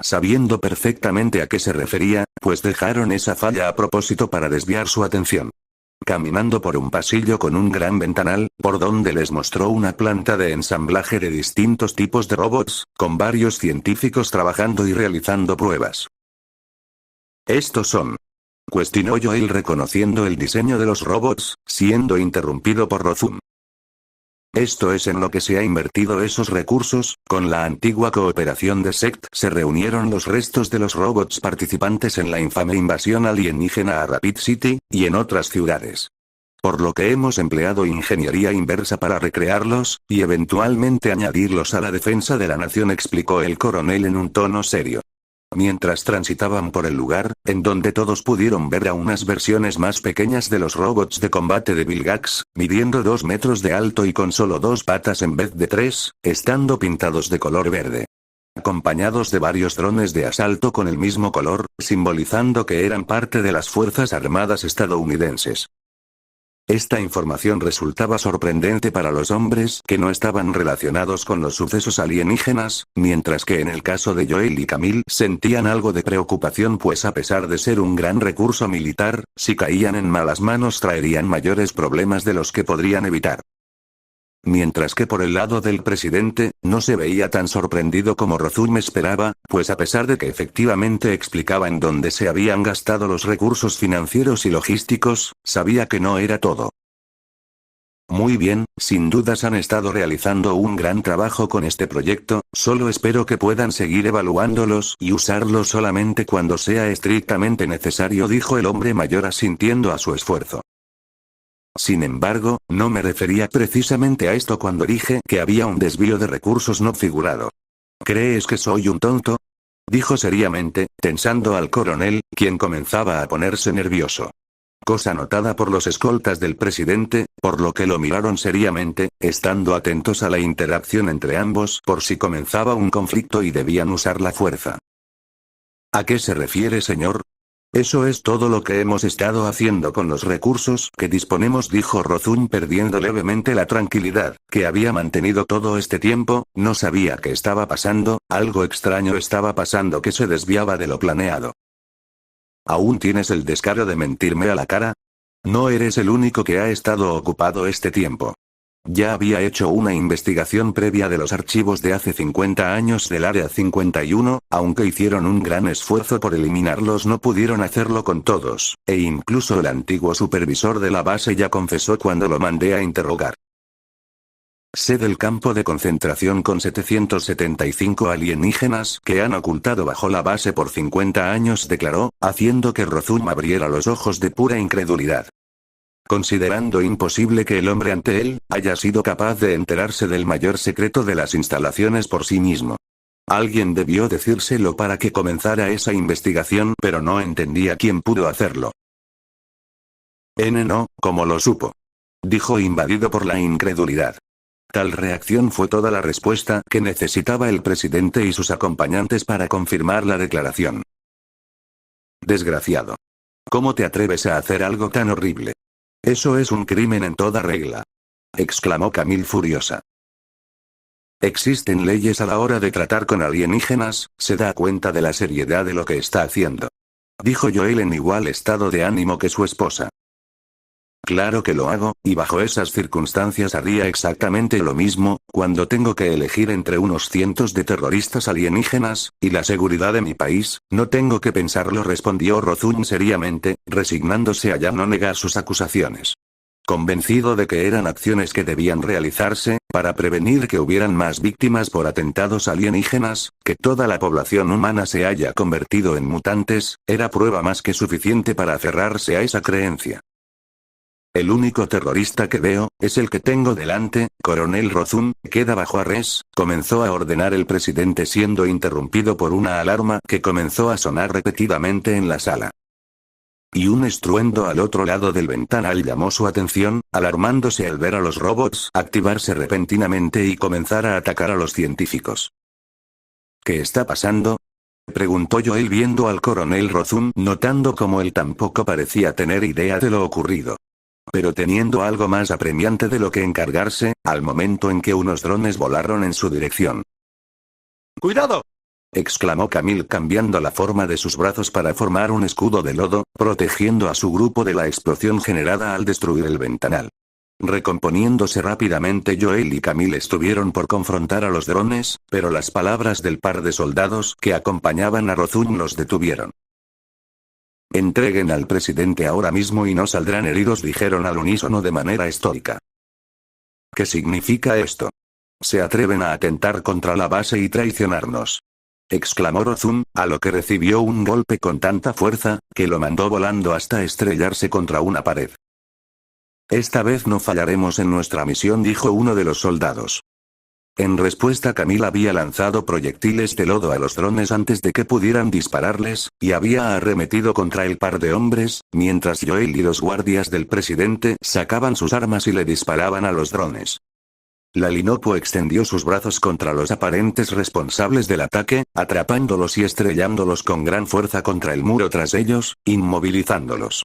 Speaker 1: Sabiendo perfectamente a qué se refería, pues dejaron esa falla a propósito para desviar su atención. Caminando por un pasillo con un gran ventanal, por donde les mostró una planta de ensamblaje de distintos tipos de robots, con varios científicos trabajando y realizando pruebas. ¿Estos son? Cuestionó Joel reconociendo el diseño de los robots, siendo interrumpido por Rothum. Esto es en lo que se ha invertido esos recursos, con la antigua cooperación de SECT se reunieron los restos de los robots participantes en la infame invasión alienígena a Rapid City, y en otras ciudades. Por lo que hemos empleado ingeniería inversa para recrearlos, y eventualmente añadirlos a la defensa de la nación, explicó el coronel en un tono serio. Mientras transitaban por el lugar, en donde todos pudieron ver a unas versiones más pequeñas de los robots de combate de Vilgax, midiendo 2 metros de alto y con solo 2 patas en vez de 3, estando pintados de color verde. Acompañados de varios drones de asalto con el mismo color, simbolizando que eran parte de las Fuerzas Armadas estadounidenses. Esta información resultaba sorprendente para los hombres que no estaban relacionados con los sucesos alienígenas, mientras que en el caso de Joel y Camille sentían algo de preocupación, pues a pesar de ser un gran recurso militar, si caían en malas manos traerían mayores problemas de los que podrían evitar. Mientras que por el lado del presidente, no se veía tan sorprendido como Rothum esperaba, pues a pesar de que efectivamente explicaba en dónde se habían gastado los recursos financieros y logísticos, sabía que no era todo. Muy bien, sin dudas han estado realizando un gran trabajo con este proyecto, solo espero que puedan seguir evaluándolos y usarlos solamente cuando sea estrictamente necesario, dijo el hombre mayor asintiendo a su esfuerzo. Sin embargo, no me refería precisamente a esto cuando dije que había un desvío de recursos no figurado. ¿Crees que soy un tonto?, dijo seriamente, tensando al coronel, quien comenzaba a ponerse nervioso. Cosa notada por los escoltas del presidente, por lo que lo miraron seriamente, estando atentos a la interacción entre ambos por si comenzaba un conflicto y debían usar la fuerza. ¿A qué se refiere, señor? Eso es todo lo que hemos estado haciendo con los recursos que disponemos, dijo Rozun perdiendo levemente la tranquilidad que había mantenido todo este tiempo. No sabía qué estaba pasando, algo extraño estaba pasando que se desviaba de lo planeado. ¿Aún tienes el descaro de mentirme a la cara? No eres el único que ha estado ocupado este tiempo. Ya había hecho una investigación previa de los archivos de hace 50 años del Área 51, aunque hicieron un gran esfuerzo por eliminarlos no pudieron hacerlo con todos, e incluso el antiguo supervisor de la base ya confesó cuando lo mandé a interrogar. Sé del campo de concentración con 775 alienígenas que han ocultado bajo la base por 50 años, declaró, haciendo que Rozun abriera los ojos de pura incredulidad. Considerando imposible que el hombre ante él haya sido capaz de enterarse del mayor secreto de las instalaciones por sí mismo. Alguien debió decírselo para que comenzara esa investigación, pero no entendía quién pudo hacerlo. No, ¿cómo lo supo? Dijo invadido por la incredulidad. Tal reacción fue toda la respuesta que necesitaba el presidente y sus acompañantes para confirmar la declaración. Desgraciado. ¿Cómo te atreves a hacer algo tan horrible? Eso es un crimen en toda regla. Exclamó Camille furiosa. Existen leyes a la hora de tratar con alienígenas, se da cuenta de la seriedad de lo que está haciendo. Dijo Joel en igual estado de ánimo que su esposa. Claro que lo hago, y bajo esas circunstancias haría exactamente lo mismo, cuando tengo que elegir entre unos cientos de terroristas alienígenas, y la seguridad de mi país, no tengo que pensarlo, respondió Rozun seriamente, resignándose a ya no negar sus acusaciones. Convencido de que eran acciones que debían realizarse, para prevenir que hubieran más víctimas por atentados alienígenas, que toda la población humana se haya convertido en mutantes, era prueba más que suficiente para aferrarse a esa creencia. El único terrorista que veo, es el que tengo delante, coronel Rozun, queda bajo arresto, comenzó a ordenar el presidente siendo interrumpido por una alarma que comenzó a sonar repetidamente en la sala. Y un estruendo al otro lado del ventanal llamó su atención, alarmándose al ver a los robots activarse repentinamente y comenzar a atacar a los científicos. ¿Qué está pasando? Preguntó Joel viendo al coronel Rozun, notando como él tampoco parecía tener idea de lo ocurrido. Pero teniendo algo más apremiante de lo que encargarse, al momento en que unos drones volaron en su dirección. ¡Cuidado!, exclamó Camille cambiando la forma de sus brazos para formar un escudo de lodo, protegiendo a su grupo de la explosión generada al destruir el ventanal. Recomponiéndose rápidamente, Joel y Camille estuvieron por confrontar a los drones, pero las palabras del par de soldados que acompañaban a Rozun los detuvieron. Entreguen al presidente ahora mismo y no saldrán heridos, dijeron al unísono de manera estoica. ¿Qué significa esto? Se atreven a atentar contra la base y traicionarnos, exclamó Rozun, a lo que recibió un golpe con tanta fuerza, que lo mandó volando hasta estrellarse contra una pared. Esta vez no fallaremos en nuestra misión, dijo uno de los soldados. En respuesta, Camille había lanzado proyectiles de lodo a los drones antes de que pudieran dispararles, y había arremetido contra el par de hombres, mientras Joel y los guardias del presidente sacaban sus armas y le disparaban a los drones. La Linopo extendió sus brazos contra los aparentes responsables del ataque, atrapándolos y estrellándolos con gran fuerza contra el muro tras ellos, inmovilizándolos.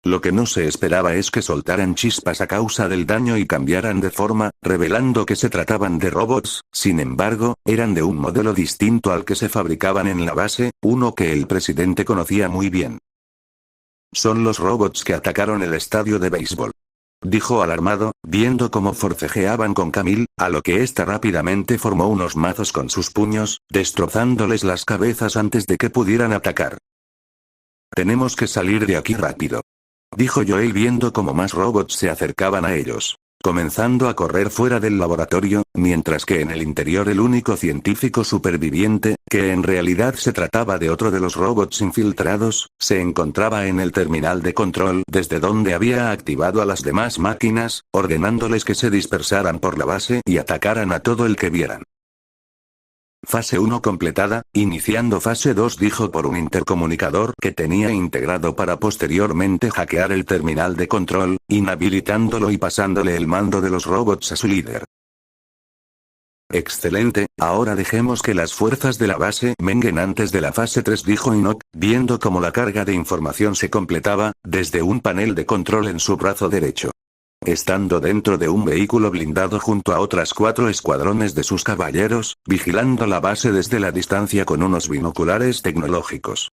Speaker 1: Lo que no se esperaba es que soltaran chispas a causa del daño y cambiaran de forma, revelando que se trataban de robots. Sin embargo, eran de un modelo distinto al que se fabricaban en la base, uno que el presidente conocía muy bien. Son los robots que atacaron el estadio de béisbol, dijo alarmado, viendo cómo forcejeaban con Camille, a lo que ésta rápidamente formó unos mazos con sus puños, destrozándoles las cabezas antes de que pudieran atacar. Tenemos que salir de aquí rápido, dijo Joel viendo cómo más robots se acercaban a ellos, comenzando a correr fuera del laboratorio, mientras que en el interior el único científico superviviente, que en realidad se trataba de otro de los robots infiltrados, se encontraba en el terminal de control desde donde había activado a las demás máquinas, ordenándoles que se dispersaran por la base y atacaran a todo el que vieran. Fase 1 completada, iniciando fase 2, dijo por un intercomunicador que tenía integrado para posteriormente hackear el terminal de control, inhabilitándolo y pasándole el mando de los robots a su líder. Excelente, ahora dejemos que las fuerzas de la base menguen antes de la fase 3, dijo Enoch, viendo cómo la carga de información se completaba, desde un panel de control en su brazo derecho. Estando dentro de un vehículo blindado junto a otras 4 escuadrones de sus caballeros, vigilando la base desde la distancia con unos binoculares tecnológicos.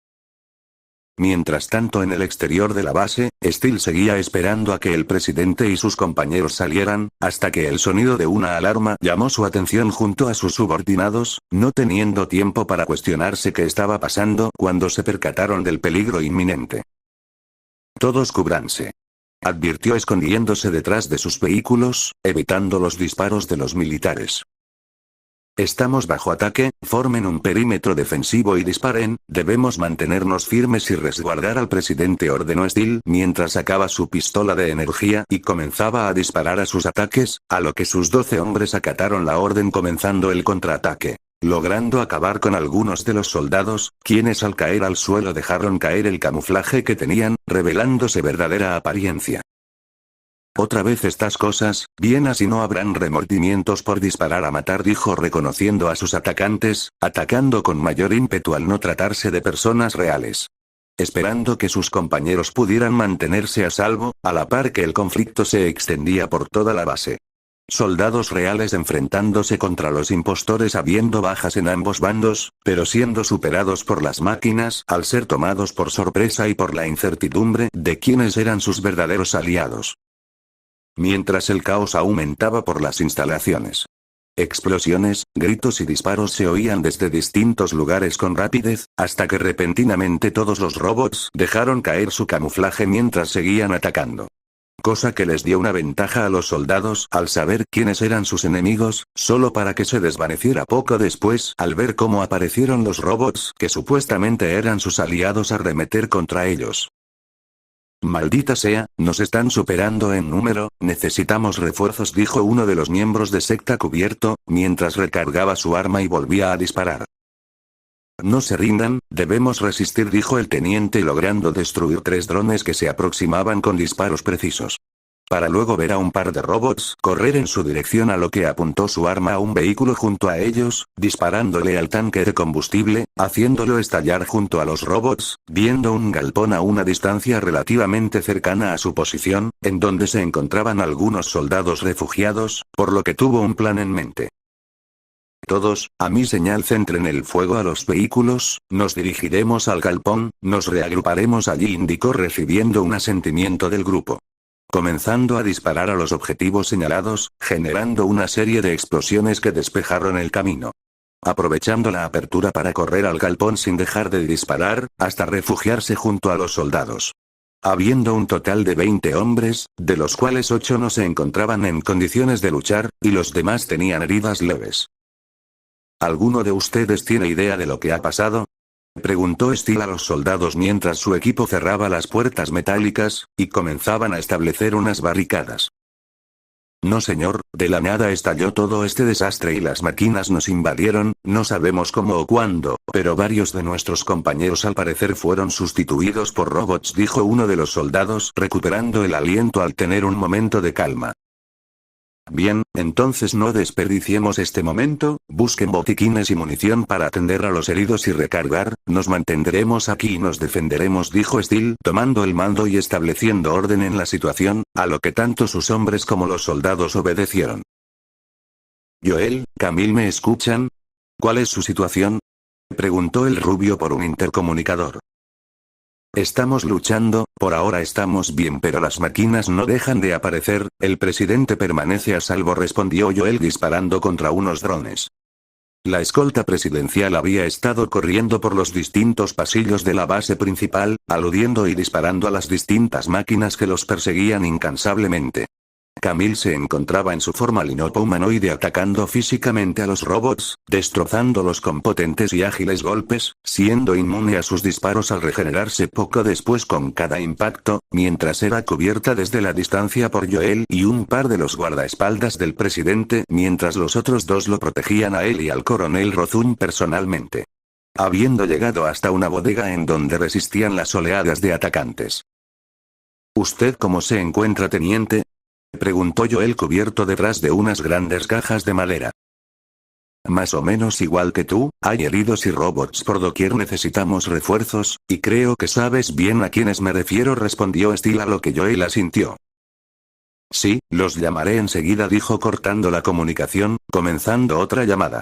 Speaker 1: Mientras tanto, en el exterior de la base, Steel seguía esperando a que el presidente y sus compañeros salieran, hasta que el sonido de una alarma llamó su atención junto a sus subordinados, no teniendo tiempo para cuestionarse qué estaba pasando cuando se percataron del peligro inminente. Todos cúbranse, advirtió escondiéndose detrás de sus vehículos, evitando los disparos de los militares. Estamos bajo ataque, formen un perímetro defensivo y disparen, debemos mantenernos firmes y resguardar al presidente, ordenó Steel mientras sacaba su pistola de energía y comenzaba a disparar a sus ataques, a lo que sus 12 hombres acataron la orden comenzando el contraataque, logrando acabar con algunos de los soldados, quienes al caer al suelo dejaron caer el camuflaje que tenían, revelándose verdadera apariencia. Otra vez estas cosas, bien así no habrán remordimientos por disparar a matar, dijo reconociendo a sus atacantes, atacando con mayor ímpetu al no tratarse de personas reales. Esperando que sus compañeros pudieran mantenerse a salvo, a la par que el conflicto se extendía por toda la base. Soldados reales enfrentándose contra los impostores, habiendo bajas en ambos bandos, pero siendo superados por las máquinas al ser tomados por sorpresa y por la incertidumbre de quiénes eran sus verdaderos aliados. Mientras el caos aumentaba por las instalaciones. Explosiones, gritos y disparos se oían desde distintos lugares con rapidez, hasta que repentinamente todos los robots dejaron caer su camuflaje mientras seguían atacando. Cosa que les dio una ventaja a los soldados al saber quiénes eran sus enemigos, solo para que se desvaneciera poco después al ver cómo aparecieron los robots que supuestamente eran sus aliados a arremeter contra ellos. Maldita sea, nos están superando en número, necesitamos refuerzos, dijo uno de los miembros de secta cubierto, mientras recargaba su arma y volvía a disparar. No se rindan, debemos resistir, dijo el teniente logrando destruir 3 drones que se aproximaban con disparos precisos. Para luego ver a un par de robots correr en su dirección, a lo que apuntó su arma a un vehículo junto a ellos, disparándole al tanque de combustible, haciéndolo estallar junto a los robots, viendo un galpón a una distancia relativamente cercana a su posición, en donde se encontraban algunos soldados refugiados, por lo que tuvo un plan en mente. Todos, a mi señal centren el fuego a los vehículos, nos dirigiremos al galpón, nos reagruparemos allí, indicó recibiendo un asentimiento del grupo. Comenzando a disparar a los objetivos señalados, generando una serie de explosiones que despejaron el camino. Aprovechando la apertura para correr al galpón sin dejar de disparar, hasta refugiarse junto a los soldados. Habiendo un total de 20 hombres, de los cuales 8 no se encontraban en condiciones de luchar, y los demás tenían heridas leves. ¿Alguno de ustedes tiene idea de lo que ha pasado?, preguntó Steel a los soldados mientras su equipo cerraba las puertas metálicas, y comenzaban a establecer unas barricadas. No señor, de la nada estalló todo este desastre y las máquinas nos invadieron, no sabemos cómo o cuándo, pero varios de nuestros compañeros al parecer fueron sustituidos por robots, dijo uno de los soldados recuperando el aliento al tener un momento de calma. Bien, entonces no desperdiciemos este momento, busquen botiquines y munición para atender a los heridos y recargar, nos mantendremos aquí y nos defenderemos, dijo Steel tomando el mando y estableciendo orden en la situación, a lo que tanto sus hombres como los soldados obedecieron. Joel, Camille, ¿me escuchan? ¿Cuál es su situación?, preguntó el rubio por un intercomunicador. Estamos luchando, por ahora estamos bien, pero las máquinas no dejan de aparecer, el presidente permanece a salvo, respondió Joel disparando contra unos drones. La escolta presidencial había estado corriendo por los distintos pasillos de la base principal, aludiendo y disparando a las distintas máquinas que los perseguían incansablemente. Camille se encontraba en su forma linopo humanoide atacando físicamente a los robots, destrozándolos con potentes y ágiles golpes, siendo inmune a sus disparos al regenerarse poco después con cada impacto, mientras era cubierta desde la distancia por Joel y un par de los guardaespaldas del presidente, mientras los otros 2 lo protegían a él y al coronel Rozun personalmente. Habiendo llegado hasta una bodega en donde resistían las oleadas de atacantes. ¿Usted cómo se encuentra, teniente?, preguntó Joel cubierto detrás de unas grandes cajas de madera. Más o menos igual que tú, hay heridos y robots por doquier, necesitamos refuerzos, y creo que sabes bien a quiénes me refiero, respondió Steel, a lo que Joel asintió. Sí, los llamaré enseguida, dijo cortando la comunicación, comenzando otra llamada.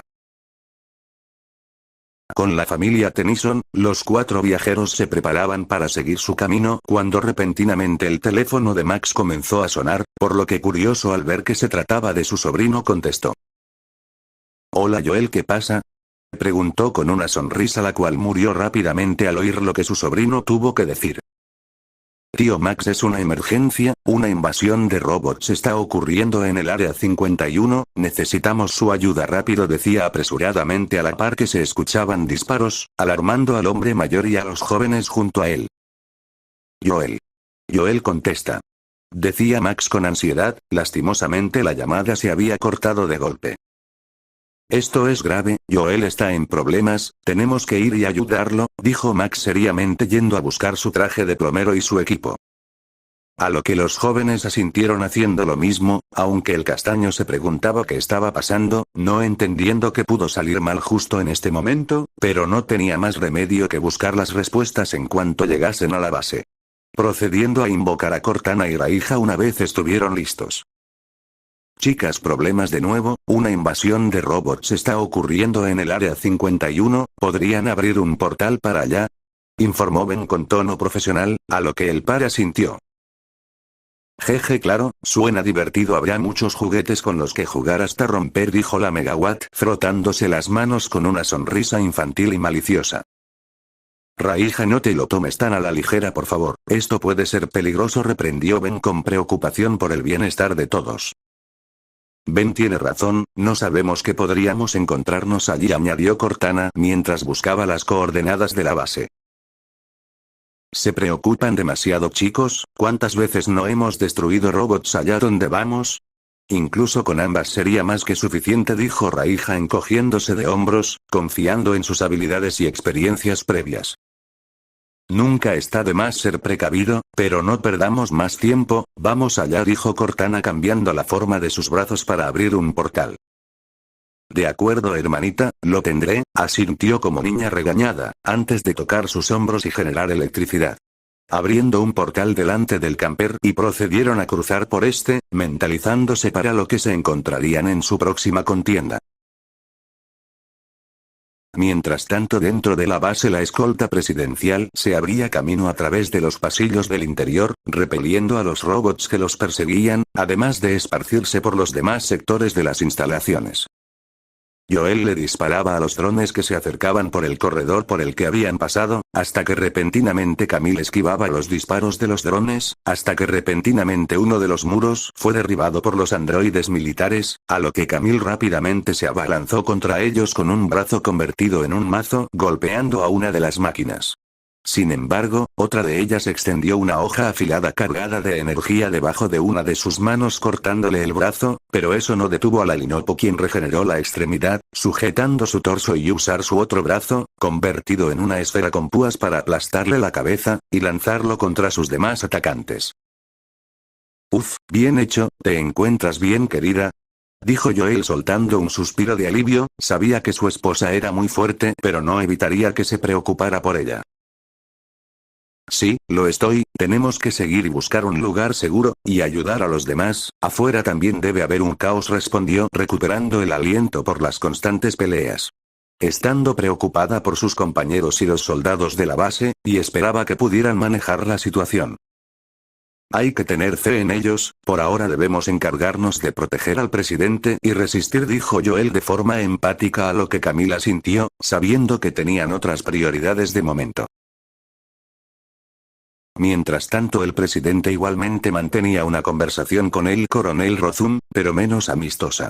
Speaker 1: Con la familia Tennyson, los 4 viajeros se preparaban para seguir su camino cuando repentinamente el teléfono de Max comenzó a sonar, por lo que, curioso al ver que se trataba de su sobrino, contestó. Hola Joel, ¿qué pasa? Preguntó con una sonrisa, la cual murió rápidamente al oír lo que su sobrino tuvo que decir. Tío Max, es una emergencia, una invasión de robots está ocurriendo en el área 51, necesitamos su ayuda rápido, decía apresuradamente a la par que se escuchaban disparos, alarmando al hombre mayor y a los jóvenes junto a él. Joel. Joel, contesta. Decía Max con ansiedad, lastimosamente la llamada se había cortado de golpe. Esto es grave, Joel está en problemas, tenemos que ir y ayudarlo, dijo Max seriamente yendo a buscar su traje de plomero y su equipo. A lo que los jóvenes asintieron haciendo lo mismo, aunque el castaño se preguntaba qué estaba pasando, no entendiendo qué pudo salir mal justo en este momento, pero no tenía más remedio que buscar las respuestas en cuanto llegasen a la base. Procediendo a invocar a Cortana y Raija una vez estuvieron listos. Chicas, problemas de nuevo, una invasión de robots está ocurriendo en el área 51, ¿podrían abrir un portal para allá? Informó Ben con tono profesional, a lo que el par asintió. Jeje, claro, suena divertido, habrá muchos juguetes con los que jugar hasta romper, dijo la Megawatt, frotándose las manos con una sonrisa infantil y maliciosa. Raija, no te lo tomes tan a la ligera, por favor, esto puede ser peligroso, reprendió Ben con preocupación por el bienestar de todos. Ben tiene razón, no sabemos qué podríamos encontrarnos allí, añadió Cortana mientras buscaba las coordenadas de la base. ¿Se preocupan demasiado, chicos? ¿Cuántas veces no hemos destruido robots allá donde vamos? Incluso con ambas sería más que suficiente, dijo Raija encogiéndose de hombros, confiando en sus habilidades y experiencias previas. Nunca está de más ser precavido, pero no perdamos más tiempo, vamos allá, dijo Cortana cambiando la forma de sus brazos para abrir un portal. De acuerdo, hermanita, lo tendré, asintió como niña regañada, antes de tocar sus hombros y generar electricidad. Abriendo un portal delante del camper y procedieron a cruzar por este, mentalizándose para lo que se encontrarían en su próxima contienda. Mientras tanto, dentro de la base, la escolta presidencial se abría camino a través de los pasillos del interior, repeliendo a los robots que los perseguían, además de esparcirse por los demás sectores de las instalaciones. Joel le disparaba a los drones que se acercaban por el corredor por el que habían pasado, hasta que repentinamente Camille esquivaba los disparos de los drones, hasta que repentinamente uno de los muros fue derribado por los androides militares, a lo que Camille rápidamente se abalanzó contra ellos con un brazo convertido en un mazo, golpeando a una de las máquinas. Sin embargo, otra de ellas extendió una hoja afilada cargada de energía debajo de una de sus manos, cortándole el brazo, pero eso no detuvo a la Linopo, quien regeneró la extremidad, sujetando su torso y usar su otro brazo, convertido en una esfera con púas para aplastarle la cabeza, y lanzarlo contra sus demás atacantes. Uf, bien hecho, ¿te encuentras bien, querida? Dijo Joel soltando un suspiro de alivio, sabía que su esposa era muy fuerte, pero no evitaría que se preocupara por ella. Sí, lo estoy, tenemos que seguir y buscar un lugar seguro, y ayudar a los demás, afuera también debe haber un caos, respondió recuperando el aliento por las constantes peleas. Estando preocupada por sus compañeros y los soldados de la base, y esperaba que pudieran manejar la situación. Hay que tener fe en ellos, por ahora debemos encargarnos de proteger al presidente y resistir, dijo Joel de forma empática, a lo que Camila sintió, sabiendo que tenían otras prioridades de momento. Mientras tanto, el presidente igualmente mantenía una conversación con el coronel Rozum, pero menos amistosa.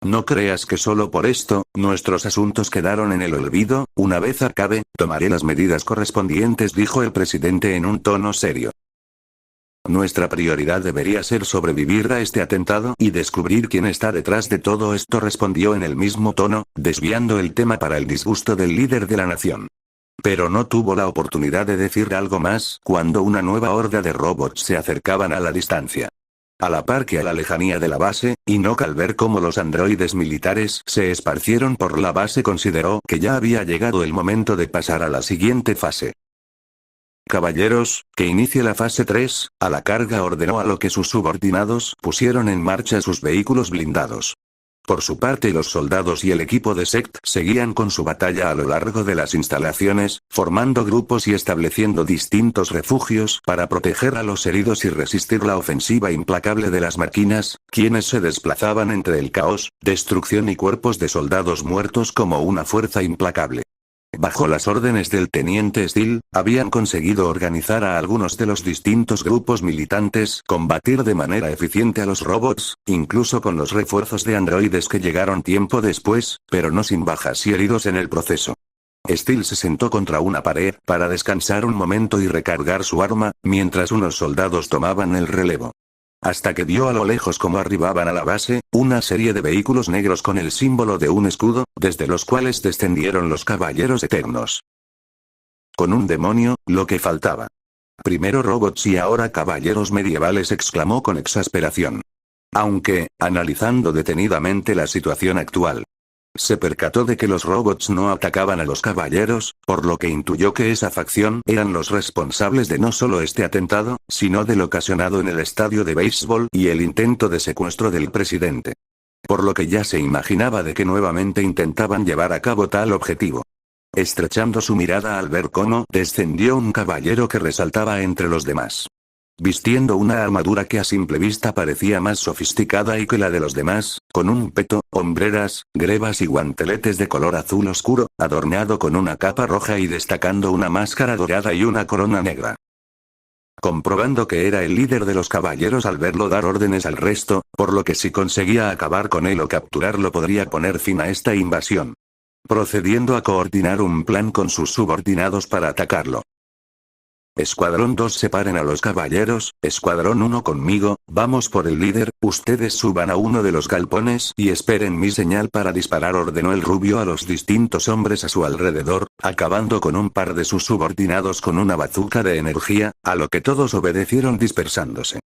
Speaker 1: No creas que solo por esto, nuestros asuntos quedaron en el olvido, una vez acabe, tomaré las medidas correspondientes, dijo el presidente en un tono serio. Nuestra prioridad debería ser sobrevivir a este atentado y descubrir quién está detrás de todo esto, respondió en el mismo tono, desviando el tema para el disgusto del líder de la nación. Pero no tuvo la oportunidad de decir algo más cuando una nueva horda de robots se acercaban a la distancia. A la par que a la lejanía de la base, Inoki al ver cómo los androides militares se esparcieron por la base consideró que ya había llegado el momento de pasar a la siguiente fase. Caballeros, que inicie la fase 3, a la carga ordenó a lo que sus subordinados pusieron en marcha sus vehículos blindados. Por su parte los soldados y el equipo de Sect seguían con su batalla a lo largo de las instalaciones, formando grupos y estableciendo distintos refugios para proteger a los heridos y resistir la ofensiva implacable de las máquinas, quienes se desplazaban entre el caos, destrucción y cuerpos de soldados muertos como una fuerza implacable. Bajo las órdenes del teniente Steel, habían conseguido organizar a algunos de los distintos grupos militantes, combatir de manera eficiente a los robots, incluso con los refuerzos de androides que llegaron tiempo después, pero no sin bajas y heridos en el proceso. Steel se sentó contra una pared para descansar un momento y recargar su arma, mientras unos soldados tomaban el relevo. Hasta que vio a lo lejos cómo arribaban a la base, una serie de vehículos negros con el símbolo de un escudo, desde los cuales descendieron los caballeros eternos. Con un demonio, lo que faltaba. Primero robots y ahora caballeros medievales, exclamó con exasperación. Aunque, analizando detenidamente la situación actual, se percató de que los robots no atacaban a los caballeros, por lo que intuyó que esa facción eran los responsables de no solo este atentado, sino del ocasionado en el estadio de béisbol y el intento de secuestro del presidente. Por lo que ya se imaginaba de que nuevamente intentaban llevar a cabo tal objetivo. Estrechando su mirada al ver cómo descendió un caballero que resaltaba entre los demás. Vistiendo una armadura que a simple vista parecía más sofisticada y que la de los demás, con un peto, hombreras, grebas y guanteletes de color azul oscuro, adornado con una capa roja y destacando una máscara dorada y una corona negra. Comprobando que era el líder de los caballeros al verlo dar órdenes al resto, por lo que si conseguía acabar con él o capturarlo podría poner fin a esta invasión. Procediendo a coordinar un plan con sus subordinados para atacarlo. Escuadrón 2 separen a los caballeros, Escuadrón 1 conmigo, vamos por el líder, ustedes suban a uno de los galpones y esperen mi señal para disparar, ordenó el rubio a los distintos hombres a su alrededor, acabando con un par de sus subordinados con una bazuca de energía, a lo que todos obedecieron dispersándose.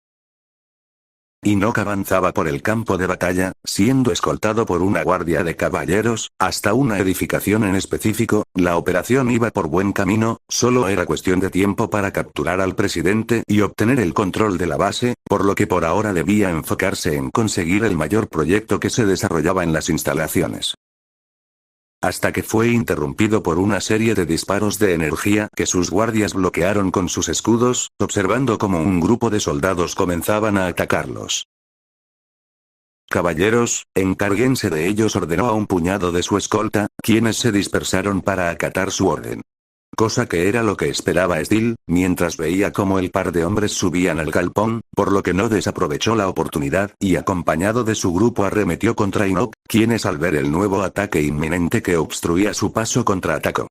Speaker 1: Inoki avanzaba por el campo de batalla, siendo escoltado por una guardia de caballeros, hasta una edificación en específico. La operación iba por buen camino, solo era cuestión de tiempo para capturar al presidente y obtener el control de la base, por lo que por ahora debía enfocarse en conseguir el mayor proyecto que se desarrollaba en las instalaciones. Hasta que fue interrumpido por una serie de disparos de energía que sus guardias bloquearon con sus escudos, observando cómo un grupo de soldados comenzaban a atacarlos. Caballeros, encárguense de ellos, ordenó a un puñado de su escolta, quienes se dispersaron para acatar su orden. Cosa que era lo que esperaba Steel, mientras veía cómo el par de hombres subían al galpón, por lo que no desaprovechó la oportunidad y acompañado de su grupo arremetió contra Inoki, quienes al ver el nuevo ataque inminente que obstruía su paso contraatacó.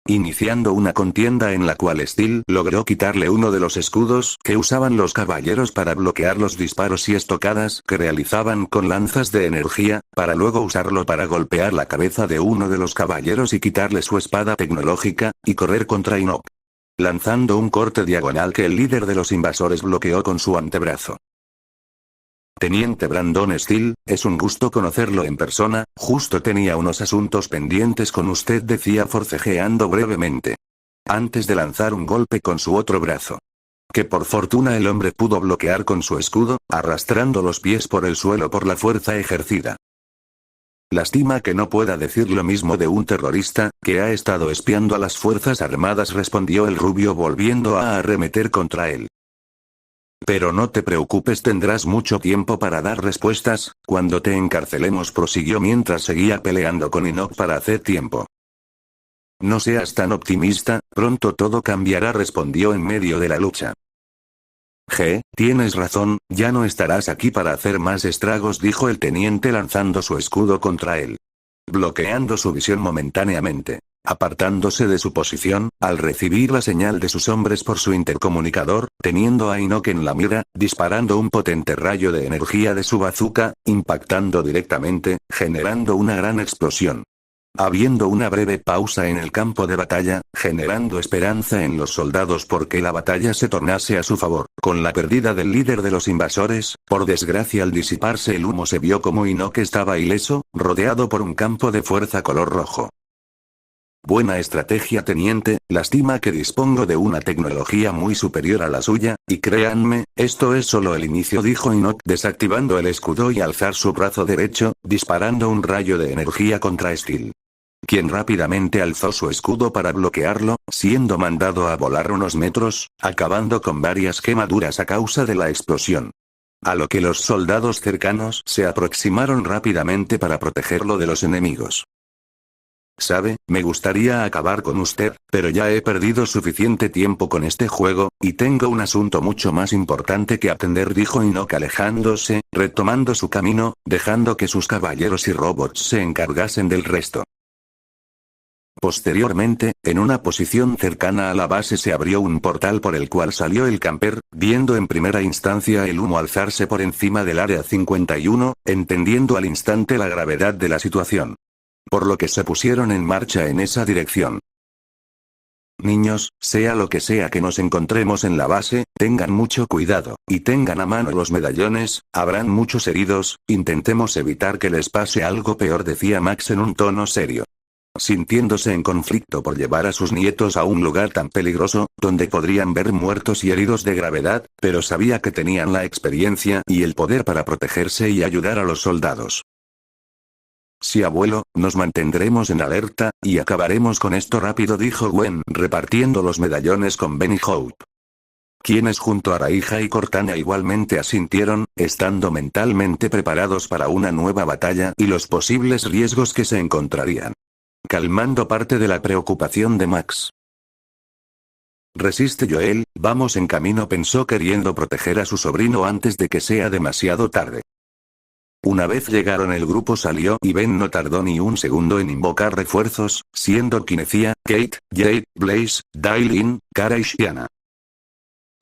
Speaker 1: Iniciando una contienda en la cual Steel logró quitarle uno de los escudos que usaban los caballeros para bloquear los disparos y estocadas que realizaban con lanzas de energía, para luego usarlo para golpear la cabeza de uno de los caballeros y quitarle su espada tecnológica, y correr contra Inoki. Lanzando un corte diagonal que el líder de los invasores bloqueó con su antebrazo. Teniente Brandon Steel, es un gusto conocerlo en persona, justo tenía unos asuntos pendientes con usted, decía forcejeando brevemente. Antes de lanzar un golpe con su otro brazo. Que por fortuna el hombre pudo bloquear con su escudo, arrastrando los pies por el suelo por la fuerza ejercida. Lástima que no pueda decir lo mismo de un terrorista, que ha estado espiando a las fuerzas armadas, respondió el rubio volviendo a arremeter contra él. Pero no te preocupes, tendrás mucho tiempo para dar respuestas, cuando te encarcelemos, prosiguió mientras seguía peleando con Inoki para hacer tiempo. No seas tan optimista, pronto todo cambiará, respondió en medio de la lucha. Tienes razón, ya no estarás aquí para hacer más estragos, dijo el teniente lanzando su escudo contra él. Bloqueando su visión momentáneamente. Apartándose de su posición, al recibir la señal de sus hombres por su intercomunicador, teniendo a Inoki en la mira, disparando un potente rayo de energía de su bazuca, impactando directamente, generando una gran explosión. Habiendo una breve pausa en el campo de batalla, generando esperanza en los soldados porque la batalla se tornase a su favor. Con la pérdida del líder de los invasores, por desgracia al disiparse el humo se vio como Inoue estaba ileso, rodeado por un campo de fuerza color rojo. Buena estrategia, teniente, lástima que dispongo de una tecnología muy superior a la suya, y créanme, esto es solo el inicio, dijo Inoue desactivando el escudo y alzar su brazo derecho, disparando un rayo de energía contra Steel, quien rápidamente alzó su escudo para bloquearlo, siendo mandado a volar unos metros, acabando con varias quemaduras a causa de la explosión. A lo que los soldados cercanos se aproximaron rápidamente para protegerlo de los enemigos. Sabe, me gustaría acabar con usted, pero ya he perdido suficiente tiempo con este juego, y tengo un asunto mucho más importante que atender, dijo Inoue alejándose, retomando su camino, dejando que sus caballeros y robots se encargasen del resto. Posteriormente, en una posición cercana a la base se abrió un portal por el cual salió el camper, viendo en primera instancia el humo alzarse por encima del área 51, entendiendo al instante la gravedad de la situación. Por lo que se pusieron en marcha en esa dirección. Niños, sea lo que sea que nos encontremos en la base, tengan mucho cuidado, y tengan a mano los medallones, habrán muchos heridos, intentemos evitar que les pase algo peor, decía Max en un tono serio. Sintiéndose en conflicto por llevar a sus nietos a un lugar tan peligroso, donde podrían ver muertos y heridos de gravedad, pero sabía que tenían la experiencia y el poder para protegerse y ayudar a los soldados. Sí, abuelo, nos mantendremos en alerta, y acabaremos con esto rápido, dijo Gwen, repartiendo los medallones con Ben y Hope. Quienes junto a Raija y Cortana igualmente asintieron, estando mentalmente preparados para una nueva batalla y los posibles riesgos que se encontrarían. Calmando parte de la preocupación de Max. Resiste, Joel, vamos en camino, pensó queriendo proteger a su sobrino antes de que sea demasiado tarde. Una vez llegaron el grupo salió y Ben no tardó ni un segundo en invocar refuerzos, siendo Kinecia, Kate, Jade, Blaze, Dailin, Kara y Shiana.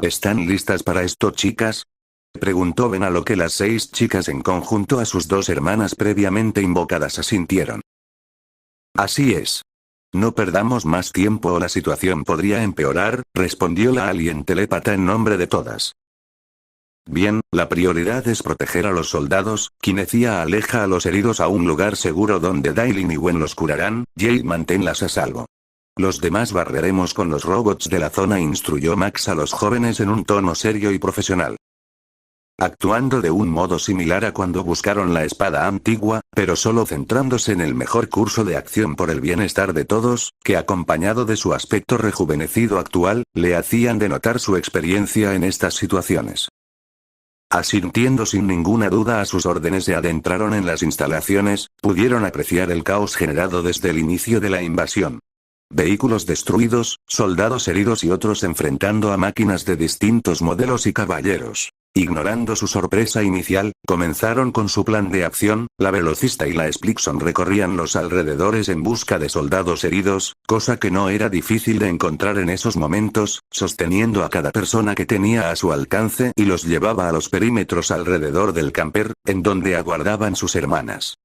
Speaker 1: ¿Están listas para esto, chicas?, preguntó Ben, a lo que las 6 chicas en conjunto a sus 2 hermanas previamente invocadas asintieron. Así es. No perdamos más tiempo o la situación podría empeorar, respondió la alien telépata en nombre de todas. Bien, la prioridad es proteger a los soldados. Kinecia aleja a los heridos a un lugar seguro donde Dailin y Gwen los curarán. Jade, manténlas a salvo. Los demás barreremos con los robots de la zona, instruyó Max a los jóvenes en un tono serio y profesional. Actuando de un modo similar a cuando buscaron la espada antigua, pero solo centrándose en el mejor curso de acción por el bienestar de todos, que acompañado de su aspecto rejuvenecido actual, le hacían denotar su experiencia en estas situaciones. Asintiendo sin ninguna duda a sus órdenes, se adentraron en las instalaciones, pudieron apreciar el caos generado desde el inicio de la invasión. Vehículos destruidos, soldados heridos y otros enfrentando a máquinas de distintos modelos y caballeros. Ignorando su sorpresa inicial, comenzaron con su plan de acción. La velocista y la Splixon recorrían los alrededores en busca de soldados heridos, cosa que no era difícil de encontrar en esos momentos, sosteniendo a cada persona que tenía a su alcance y los llevaba a los perímetros alrededor del camper, en donde aguardaban sus hermanas.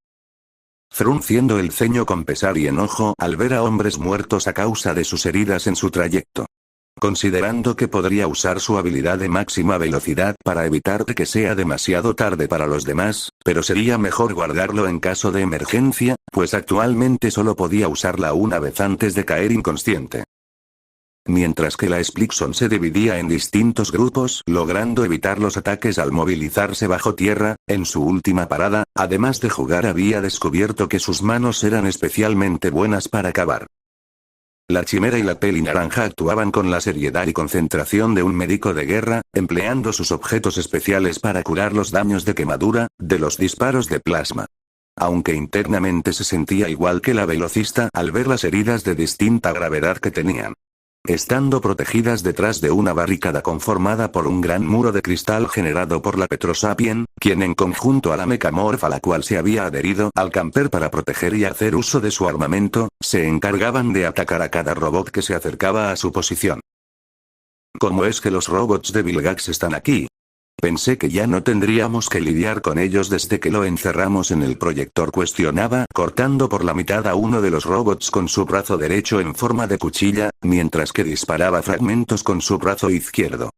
Speaker 1: Frunciendo el ceño con pesar y enojo al ver a hombres muertos a causa de sus heridas en su trayecto. Considerando que podría usar su habilidad de máxima velocidad para evitar que sea demasiado tarde para los demás, pero sería mejor guardarlo en caso de emergencia, pues actualmente solo podía usarla una vez antes de caer inconsciente. Mientras que la Splixon se dividía en distintos grupos, logrando evitar los ataques al movilizarse bajo tierra, en su última parada, además de jugar, había descubierto que sus manos eran especialmente buenas para cavar. La Chimera y la Peli Naranja actuaban con la seriedad y concentración de un médico de guerra, empleando sus objetos especiales para curar los daños de quemadura, de los disparos de plasma. Aunque internamente se sentía igual que la velocista al ver las heridas de distinta gravedad que tenían. Estando protegidas detrás de una barricada conformada por un gran muro de cristal generado por la Petrosapien, quien en conjunto a la mecamorfa a la cual se había adherido al camper para proteger y hacer uso de su armamento, se encargaban de atacar a cada robot que se acercaba a su posición. ¿Cómo es que los robots de Vilgax están aquí?, Pensé que ya no tendríamos que lidiar con ellos desde que lo encerramos en el proyector, cuestionaba, cortando por la mitad a uno de los robots con su brazo derecho en forma de cuchilla, mientras que disparaba fragmentos con su brazo izquierdo.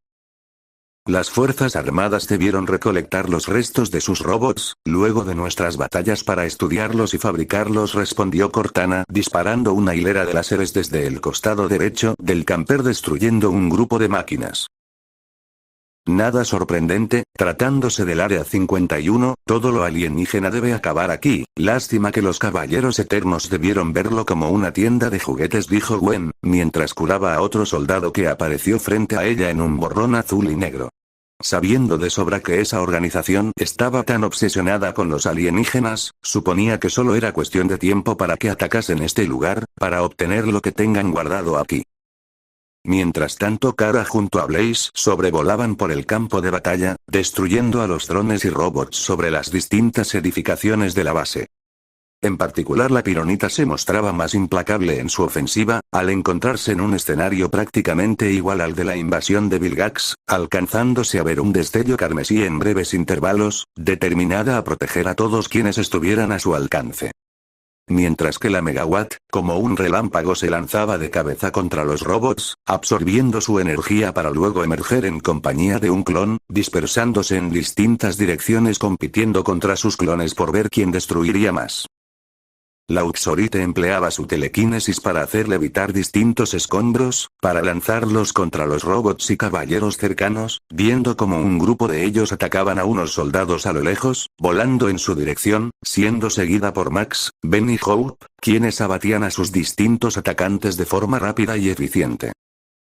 Speaker 1: Las fuerzas armadas debieron recolectar los restos de sus robots, luego de nuestras batallas, para estudiarlos y fabricarlos, respondió Cortana, disparando una hilera de láseres desde el costado derecho del camper, destruyendo un grupo de máquinas. Nada sorprendente, tratándose del Área 51, todo lo alienígena debe acabar aquí. Lástima que los Caballeros Eternos debieron verlo como una tienda de juguetes, dijo Gwen, mientras curaba a otro soldado que apareció frente a ella en un borrón azul y negro. Sabiendo de sobra que esa organización estaba tan obsesionada con los alienígenas, suponía que solo era cuestión de tiempo para que atacasen este lugar, para obtener lo que tengan guardado aquí. Mientras tanto, Kara junto a Blaze sobrevolaban por el campo de batalla, destruyendo a los drones y robots sobre las distintas edificaciones de la base. En particular, la pironita se mostraba más implacable en su ofensiva, al encontrarse en un escenario prácticamente igual al de la invasión de Vilgax, alcanzándose a ver un destello carmesí en breves intervalos, determinada a proteger a todos quienes estuvieran a su alcance. Mientras que la Megawatt, como un relámpago, se lanzaba de cabeza contra los robots, absorbiendo su energía para luego emerger en compañía de un clon, dispersándose en distintas direcciones compitiendo contra sus clones por ver quién destruiría más. La Uxorite empleaba su telequinesis para hacer levitar distintos escombros, para lanzarlos contra los robots y caballeros cercanos, viendo como un grupo de ellos atacaban a unos soldados a lo lejos, volando en su dirección, siendo seguida por Max, Ben y Hope, quienes abatían a sus distintos atacantes de forma rápida y eficiente.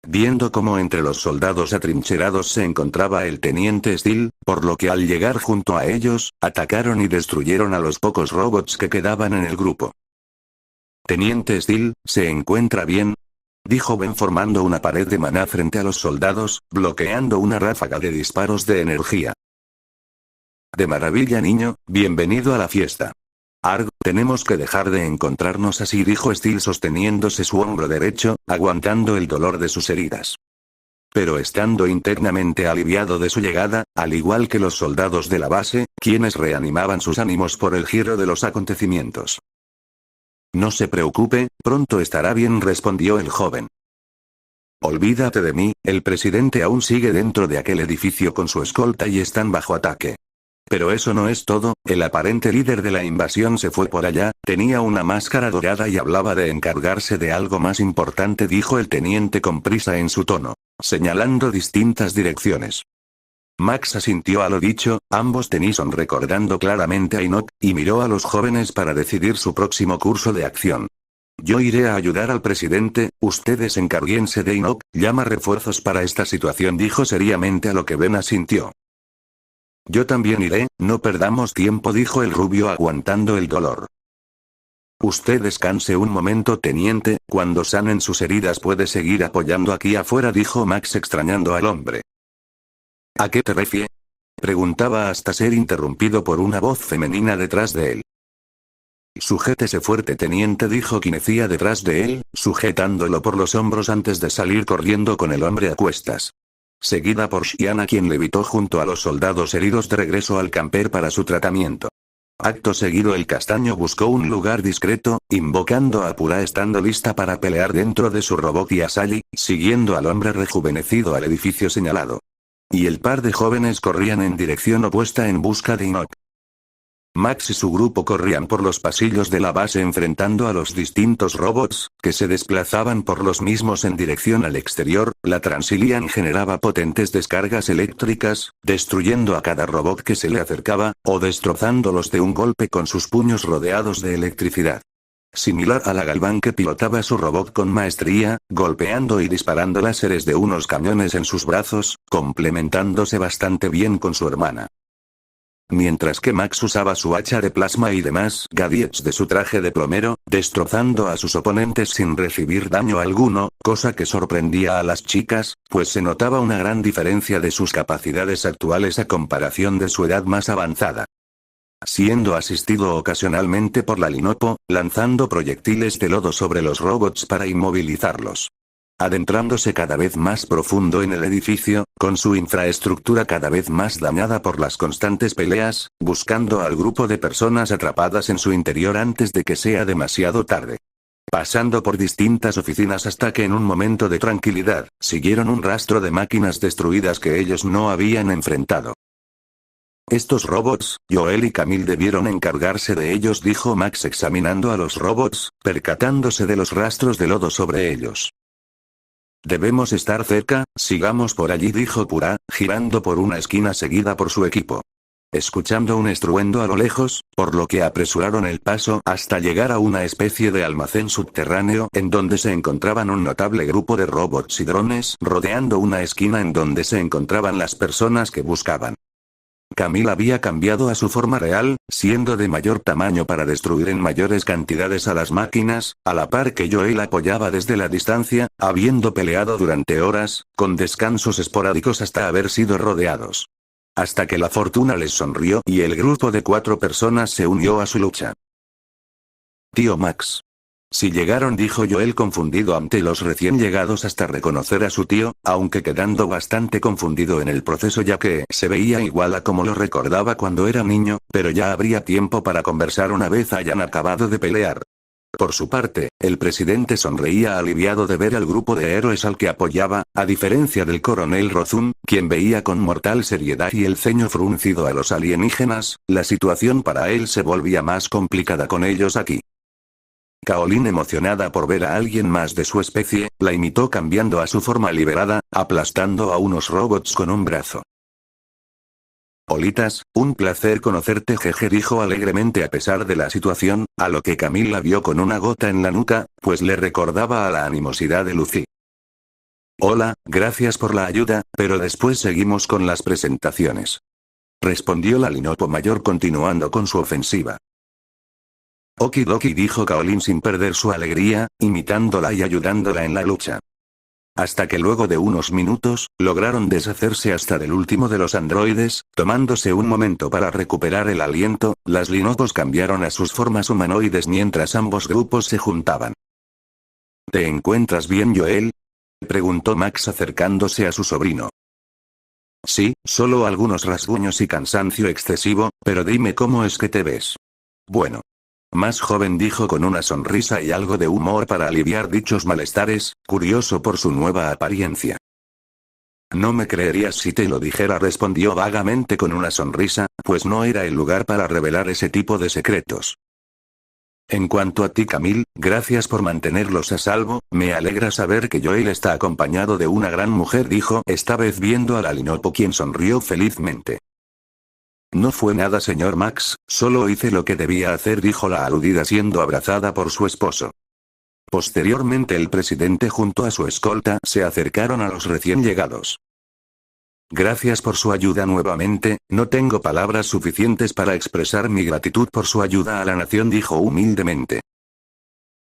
Speaker 1: Viendo cómo entre los soldados atrincherados se encontraba el Teniente Steel, por lo que al llegar junto a ellos, atacaron y destruyeron a los pocos robots que quedaban en el grupo. «Teniente Steel, ¿se encuentra bien?», dijo Ben formando una pared de maná frente a los soldados, bloqueando una ráfaga de disparos de energía. «De maravilla, niño, bienvenido a la fiesta». «Arg, tenemos que dejar de encontrarnos así», dijo Steel sosteniéndose su hombro derecho, aguantando el dolor de sus heridas. Pero estando internamente aliviado de su llegada, al igual que los soldados de la base, quienes reanimaban sus ánimos por el giro de los acontecimientos. «No se preocupe, pronto estará bien», respondió el joven. «Olvídate de mí, el presidente aún sigue dentro de aquel edificio con su escolta y están bajo ataque». Pero eso no es todo, el aparente líder de la invasión se fue por allá, tenía una máscara dorada y hablaba de encargarse de algo más importante, dijo el teniente con prisa en su tono, señalando distintas direcciones. Max asintió a lo dicho, ambos Tennyson recordando claramente a Enoch, y miró a los jóvenes para decidir su próximo curso de acción. «Yo iré a ayudar al presidente, ustedes encárguense de Enoch, llama refuerzos para esta situación», dijo seriamente, a lo que Ben asintió. «Yo también iré, no perdamos tiempo», dijo el rubio aguantando el dolor. «Usted descanse un momento, teniente, cuando sanen sus heridas puede seguir apoyando aquí afuera», dijo Max extrañando al hombre. «¿A qué te refieres?», preguntaba hasta ser interrumpido por una voz femenina detrás de él. «Sujétese fuerte, teniente», dijo Quinecía detrás de él, sujetándolo por los hombros antes de salir corriendo con el hombre a cuestas. Seguida por Shiana, quien levitó junto a los soldados heridos de regreso al camper para su tratamiento. Acto seguido, el castaño buscó un lugar discreto, invocando a Pura estando lista para pelear dentro de su robot, y a Sally, siguiendo al hombre rejuvenecido al edificio señalado. Y el par de jóvenes corrían en dirección opuesta en busca de Enoch. Max y su grupo corrían por los pasillos de la base enfrentando a los distintos robots, que se desplazaban por los mismos en dirección al exterior. La Transilian generaba potentes descargas eléctricas, destruyendo a cada robot que se le acercaba, o destrozándolos de un golpe con sus puños rodeados de electricidad. Similar a la Galván, que pilotaba su robot con maestría, golpeando y disparando láseres de unos cañones en sus brazos, complementándose bastante bien con su hermana. Mientras que Max usaba su hacha de plasma y demás gadgets de su traje de plomero, destrozando a sus oponentes sin recibir daño alguno, cosa que sorprendía a las chicas, pues se notaba una gran diferencia de sus capacidades actuales a comparación de su edad más avanzada. Siendo asistido ocasionalmente por la Linopo, lanzando proyectiles de lodo sobre los robots para inmovilizarlos. Adentrándose cada vez más profundo en el edificio, con su infraestructura cada vez más dañada por las constantes peleas, buscando al grupo de personas atrapadas en su interior antes de que sea demasiado tarde. Pasando por distintas oficinas hasta que en un momento de tranquilidad, siguieron un rastro de máquinas destruidas que ellos no habían enfrentado. Estos robots, Joel y Camille debieron encargarse de ellos, dijo Max examinando a los robots, percatándose de los rastros de lodo sobre ellos. Debemos estar cerca, sigamos por allí, dijo Pura, girando por una esquina seguida por su equipo. Escuchando un estruendo a lo lejos, por lo que apresuraron el paso hasta llegar a una especie de almacén subterráneo en donde se encontraban un notable grupo de robots y drones rodeando una esquina en donde se encontraban las personas que buscaban. Camille había cambiado a su forma real, siendo de mayor tamaño para destruir en mayores cantidades a las máquinas, a la par que Joel apoyaba desde la distancia, habiendo peleado durante horas, con descansos esporádicos hasta haber sido rodeados. Hasta que la fortuna les sonrió y el grupo de 4 personas se unió a su lucha. Tío Max. Si llegaron, dijo Joel confundido ante los recién llegados hasta reconocer a su tío, aunque quedando bastante confundido en el proceso ya que se veía igual a como lo recordaba cuando era niño, pero ya habría tiempo para conversar una vez hayan acabado de pelear. Por su parte, el presidente sonreía aliviado de ver al grupo de héroes al que apoyaba, a diferencia del coronel Rothun, quien veía con mortal seriedad y el ceño fruncido a los alienígenas. La situación para él se volvía más complicada con ellos aquí. Kaolin, emocionada por ver a alguien más de su especie, la imitó cambiando a su forma liberada, aplastando a unos robots con un brazo. Olitas, un placer conocerte, jeje, dijo alegremente a pesar de la situación, a lo que Camille la vio con una gota en la nuca, pues le recordaba a la animosidad de Lucy. Hola, gracias por la ayuda, pero después seguimos con las presentaciones. Respondió la Linopo mayor continuando con su ofensiva. Okidoki, dijo Kaolin sin perder su alegría, imitándola y ayudándola en la lucha. Hasta que luego de unos minutos, lograron deshacerse hasta del último de los androides, tomándose un momento para recuperar el aliento, las Linopos cambiaron a sus formas humanoides mientras ambos grupos se juntaban. ¿Te encuentras bien, Joel?, preguntó Max acercándose a su sobrino. Sí, solo algunos rasguños y cansancio excesivo, pero dime cómo es que te ves. Bueno. Más joven, dijo con una sonrisa y algo de humor para aliviar dichos malestares, curioso por su nueva apariencia. No me creerías si te lo dijera, respondió vagamente con una sonrisa, pues no era el lugar para revelar ese tipo de secretos. En cuanto a ti, Camille, gracias por mantenerlos a salvo, me alegra saber que Joel está acompañado de una gran mujer, dijo esta vez viendo a la Linopo, quien sonrió felizmente. No fue nada, señor Max, solo hice lo que debía hacer, dijo la aludida siendo abrazada por su esposo. Posteriormente el presidente junto a su escolta se acercaron a los recién llegados. Gracias por su ayuda nuevamente, no tengo palabras suficientes para expresar mi gratitud por su ayuda a la nación, dijo humildemente.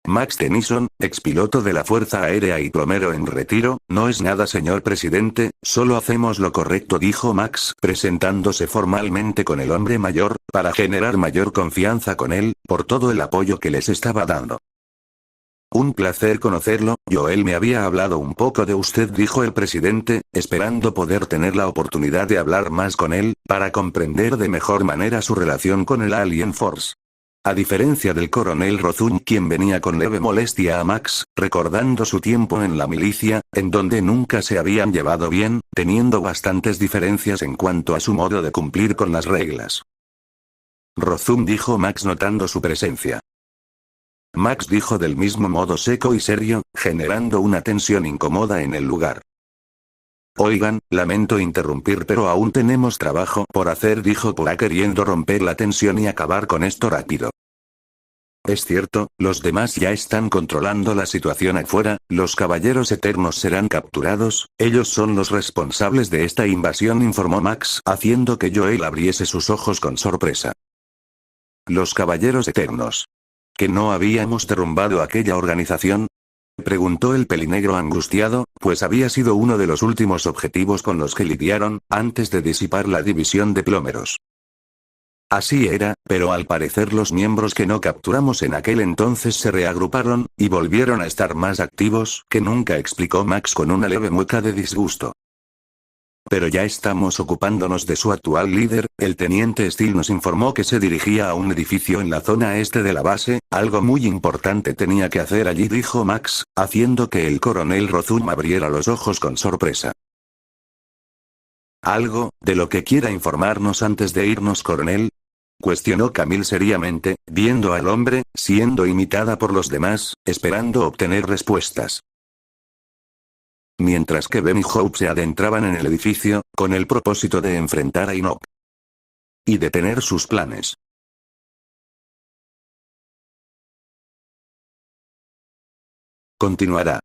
Speaker 1: Max Tennyson, expiloto de la Fuerza Aérea y plomero en retiro, no es nada, señor presidente, solo hacemos lo correcto, dijo Max, presentándose formalmente con el hombre mayor, para generar mayor confianza con él, por todo el apoyo que les estaba dando. Un placer conocerlo, Joel me había hablado un poco de usted, dijo el presidente, esperando poder tener la oportunidad de hablar más con él, para comprender de mejor manera su relación con el Alien Force. A diferencia del coronel Rothun, quien venía con leve molestia a Max, recordando su tiempo en la milicia, en donde nunca se habían llevado bien, teniendo bastantes diferencias en cuanto a su modo de cumplir con las reglas. Rothun, dijo Max notando su presencia. Max dijo del mismo modo seco y serio, generando una tensión incómoda en el lugar. Oigan, lamento interrumpir pero aún tenemos trabajo por hacer, dijo Pura queriendo romper la tensión y acabar con esto rápido. Es cierto, los demás ya están controlando la situación afuera, los caballeros eternos serán capturados, ellos son los responsables de esta invasión, informó Max, haciendo que Joel abriese sus ojos con sorpresa. Los caballeros eternos. ¿Que no habíamos derrumbado aquella organización?, preguntó el pelinegro angustiado, pues había sido uno de los últimos objetivos con los que lidiaron, antes de disipar la división de plómeros. Así era, pero al parecer los miembros que no capturamos en aquel entonces se reagruparon, y volvieron a estar más activos que nunca, explicó Max con una leve mueca de disgusto. Pero ya estamos ocupándonos de su actual líder. El teniente Steele nos informó que se dirigía a un edificio en la zona este de la base. Algo muy importante tenía que hacer allí, dijo Max, haciendo que el coronel Rozum abriera los ojos con sorpresa. ¿Algo, de lo que quiera informarnos antes de irnos, coronel?, cuestionó Camille seriamente, viendo al hombre, siendo imitada por los demás, esperando obtener respuestas. Mientras que Ben y Hope se adentraban en el edificio, con el propósito de enfrentar a Enoch y detener sus planes. Continuará.